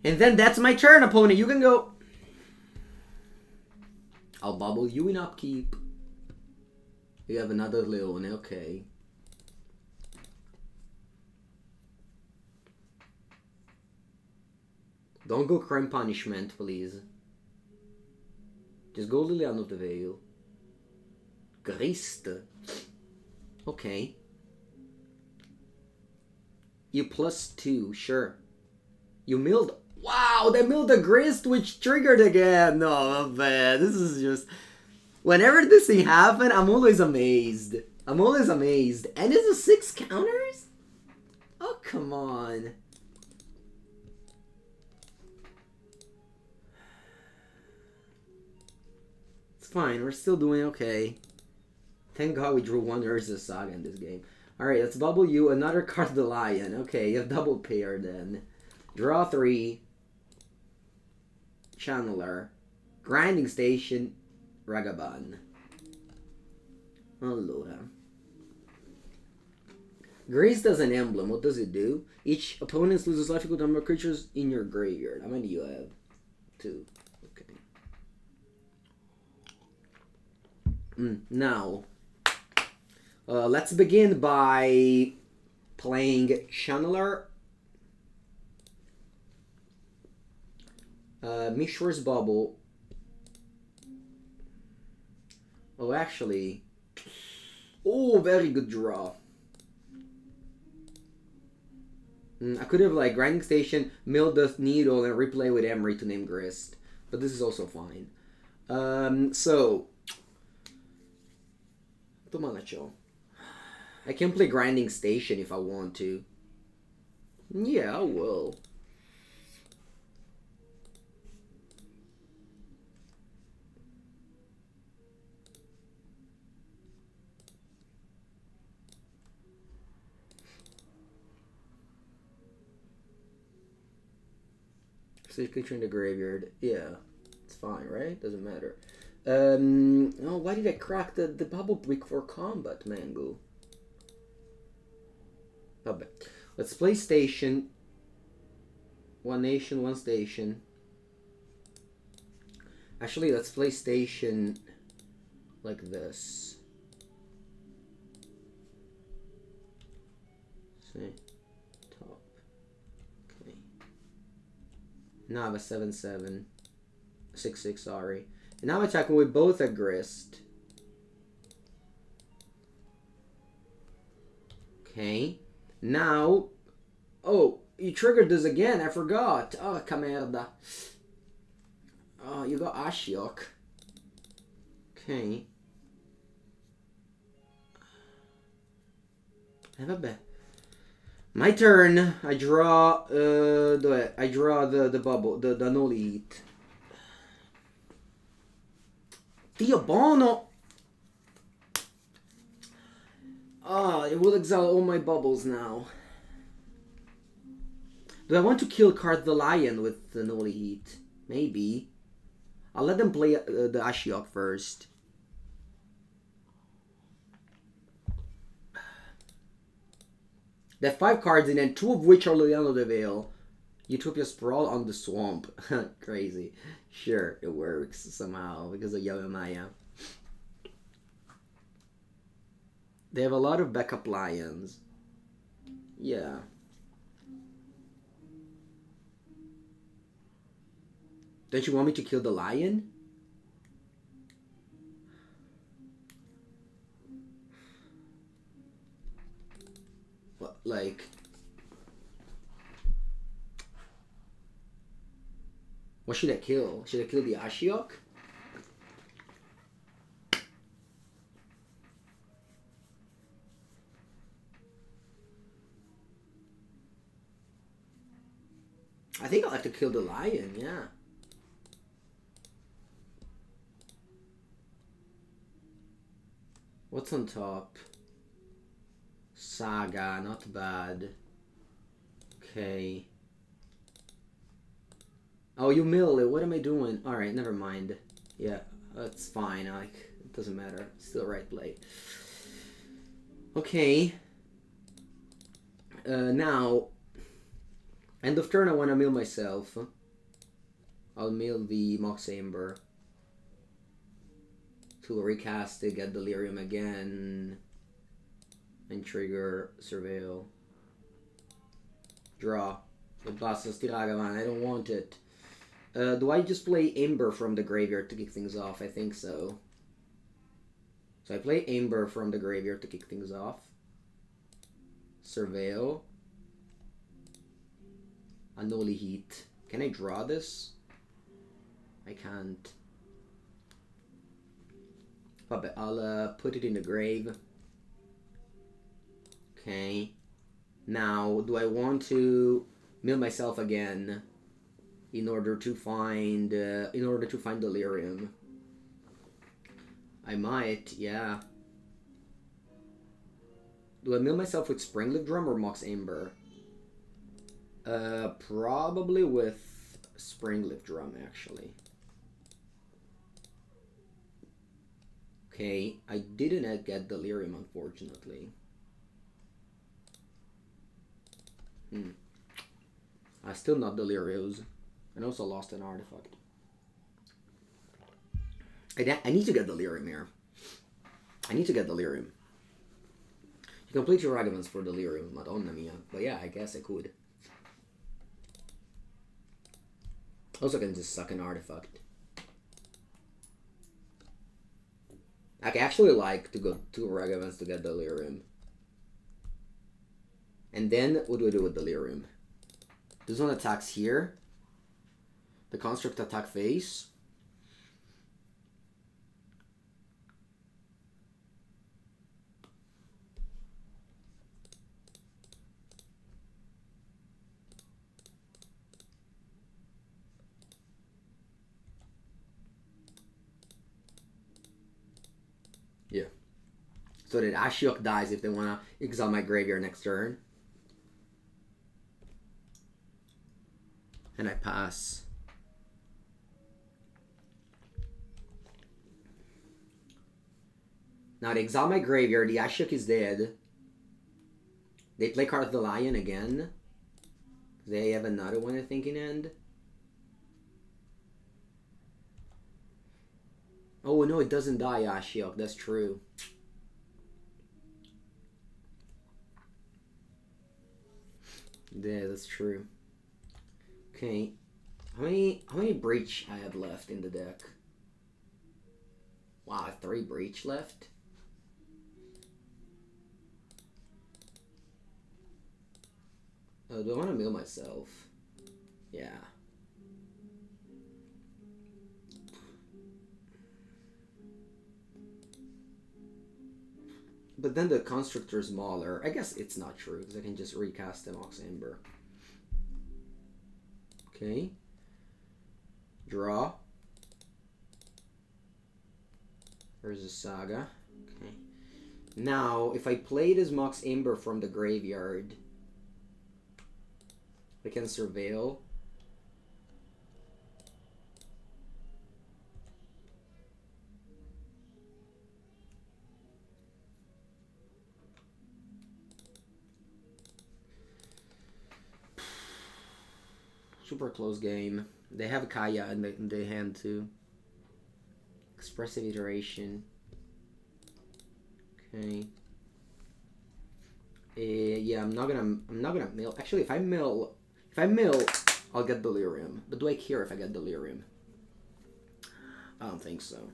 And then that's my turn, opponent. You can go. I'll Bauble you in upkeep. You have another Leone, okay. Don't go Crime Punishment, please. Just go Liliana of the Veil. Grist. Okay. You +2, sure. You milled. Wow, they milled a Grist, which triggered again. No, man, this is just. Whenever this thing happens, I'm always amazed. I'm always amazed. And it's a 6 counters? Oh, come on. It's fine. We're still doing okay. Thank God we drew one Urza Saga in this game. Alright, let's bubble you. Another card, the Lion. Okay, you have double pair then. Draw 3. Channeler. Grinding Station. Ragavan. Allora. Grace does an emblem. What does it do? Each opponent loses life equal to number of creatures in your graveyard. How many do you have? 2. Okay. Now, let's begin by playing Channeler. Mishra's Bauble. Oh, actually. Oh, very good draw. I could have like Grinding Station, milled the Needle, and replay with Emry to name Grist. But this is also fine. So. I can play Grinding Station if I want to. Yeah, I will. Creature in the graveyard. Yeah, it's fine, right? Doesn't matter. Oh, why did I crack the bubble brick for combat, Mango? Oh, let's play Station. One nation, one station. Actually, let's play Station like this. See. Now I have a 7/7. 6/6, sorry. And now I'm attacking with both a Grist. Okay. Now. Oh, you triggered this again. I forgot. Oh, que merda. Oh, you got Ashiok. Okay. Have a bet. My turn. I draw the bubble, the Unholy Heat. Dio Bono. Ah, it will exile all my bubbles now. Do I want to kill card the Lion with the Unholy Heat? Maybe. I'll let them play the Ashiok first. They have 5 cards in and 2 of which are Liliana the Veil. Utopia Sprawl on the Swamp. Crazy. Sure, it works somehow because of Yamamaya. They have a lot of backup lions. Yeah. Don't you want me to kill the lion? What, like... What should I kill? Should I kill the Ashiok? I think I'll have to kill the lion, yeah. What's on top? Saga, not bad. Okay. Oh, you mill it. What am I doing? Alright, never mind. Yeah, that's fine. Like, it doesn't matter. Still right play. Okay. Now, end of turn, I want to mill myself. I'll mill the Mox Amber. To recast it, get Delirium again. And trigger Surveil. Draw. It passes the Ragavan. I don't want it. Do I just play Amber from the graveyard to kick things off? I think so. So I play Amber from the graveyard to kick things off. Surveil. Unholy Heat. Can I draw this? I can't. I'll put it in the grave. Okay. Now, do I want to mill myself again in order to find Delirium? I might, yeah. Do I mill myself with Springleaf Drum or Mox Amber? Probably with Springleaf Drum, actually. Okay, I didn't get Delirium, unfortunately. I still not Delirios. And also lost an artifact. I need to get Delirium here. I need to get Delirium. You complete your Ragavans for Delirium, Madonna mia. But yeah, I guess I could. Also can just suck an artifact. I actually like to go to Ragavans to get Delirium. And then, what do I do with Delirium? This one attacks here. The construct attack phase. Yeah. So that Ashiok dies if they want to exile my graveyard next turn. And I pass. Now they exile my graveyard, the Ashiok is dead. They play Card of the Lion again. They have another one, I think, in end. Oh no, it doesn't die, Ashiok, that's true. Yeah, that's true. Okay. How many Breach I have left in the deck? Wow, I have 3 Breach left. Do I want to mill myself? Yeah. But then the constructor is smaller. I guess it's not true because I can just recast the Mox Amber. Okay. Draw. There's a Saga. Okay. Now, if I play this Mox Amber from the graveyard, I can Surveil. Super close game. They have Kaya in the hand too. Expressive Iteration. Okay. Yeah, I'm not gonna mill. Actually, if I mill, I'll get Delirium. But do I care if I get Delirium? I don't think so.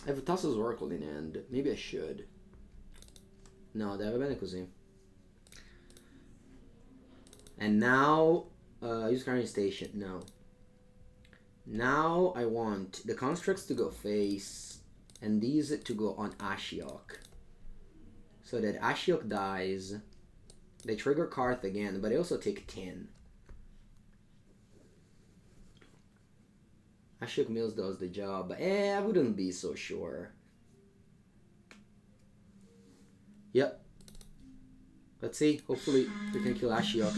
I have a Thassa's Oracle in hand. Maybe I should. No, they have a bene così. And now, use Carrying Station. No. Now I want the constructs to go face, and these to go on Ashiok. So that Ashiok dies, they trigger Karth again, but they also take 10. Ashiok Mills does the job, but I wouldn't be so sure. Yep. Let's see. Hopefully we can kill Ashiok.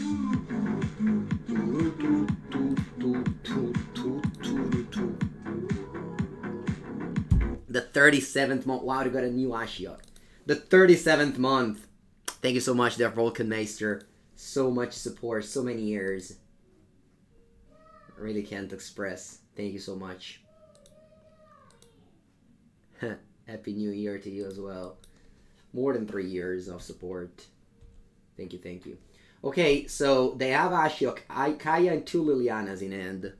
The 37th month. Wow, we got a new Ashiok. The 37th month. Thank you so much there, Volkenmeister. So much support. So many years. I really can't express. Thank you so much. Happy New Year to you as well. More than 3 years of support. Thank you, thank you. Okay, so they have Ashiok, Kaya, and 2 Lilianas in hand.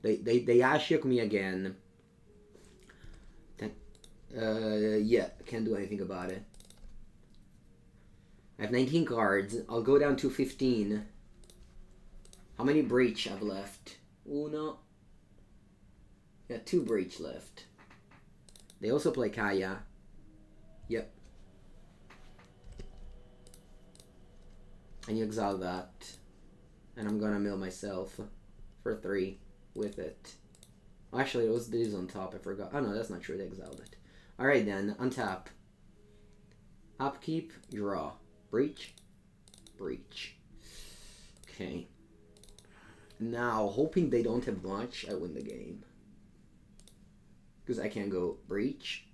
They Ashiok me again. Yeah, can't do anything about it. I have 19 cards. I'll go down to 15. How many Breach I've left? Uno. Yeah, 2 Breach left. They also play Kaya. Yep. And you exile that. And I'm gonna mill myself for 3 with it. Actually, it was these on top, I forgot. Oh no, that's not true, they exiled it. Alright then, untap. Upkeep, draw. Breach. Breach. Okay. Now, hoping they don't have much, I win the game. Because I can't go Breach.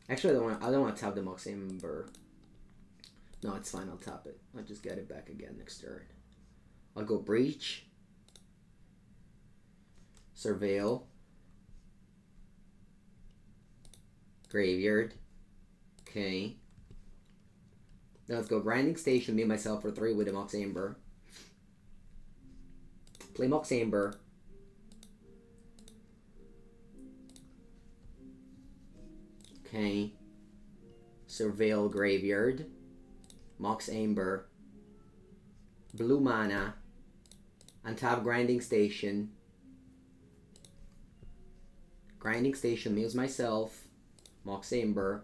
Actually, I don't want to tap the Mox Amber. No, it's fine, I'll tap it. I'll just get it back again next turn. I'll go Breach. Surveil. Graveyard. Okay. Now let's go Grinding Station, me and myself for 3 with a Mox Amber. Play Mox Amber. Okay. Surveil Graveyard. Mox Amber. Blue mana. Untap Grinding Station. Grinding Station, mills myself. Mox Amber.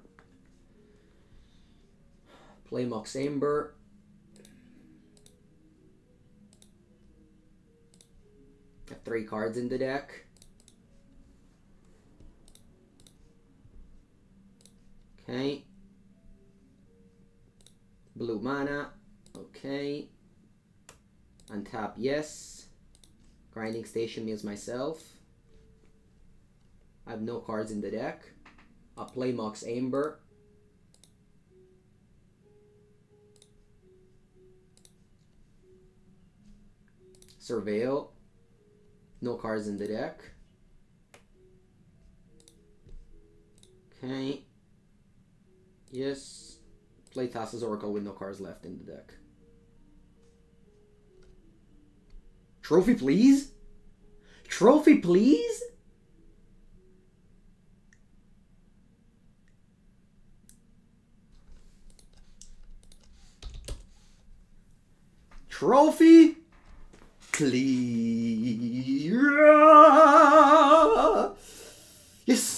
Play Mox Amber. Have 3 cards in the deck. Okay. Blue mana. Okay. Untap, yes. Grinding Station, mills myself. I have no cards in the deck. I'll play Mox Amber. Surveil. No cards in the deck. Okay. Yes. Play Thassa's Oracle with no cards left in the deck. Trophy, please? Trophy, please? Trophy, please. Yes.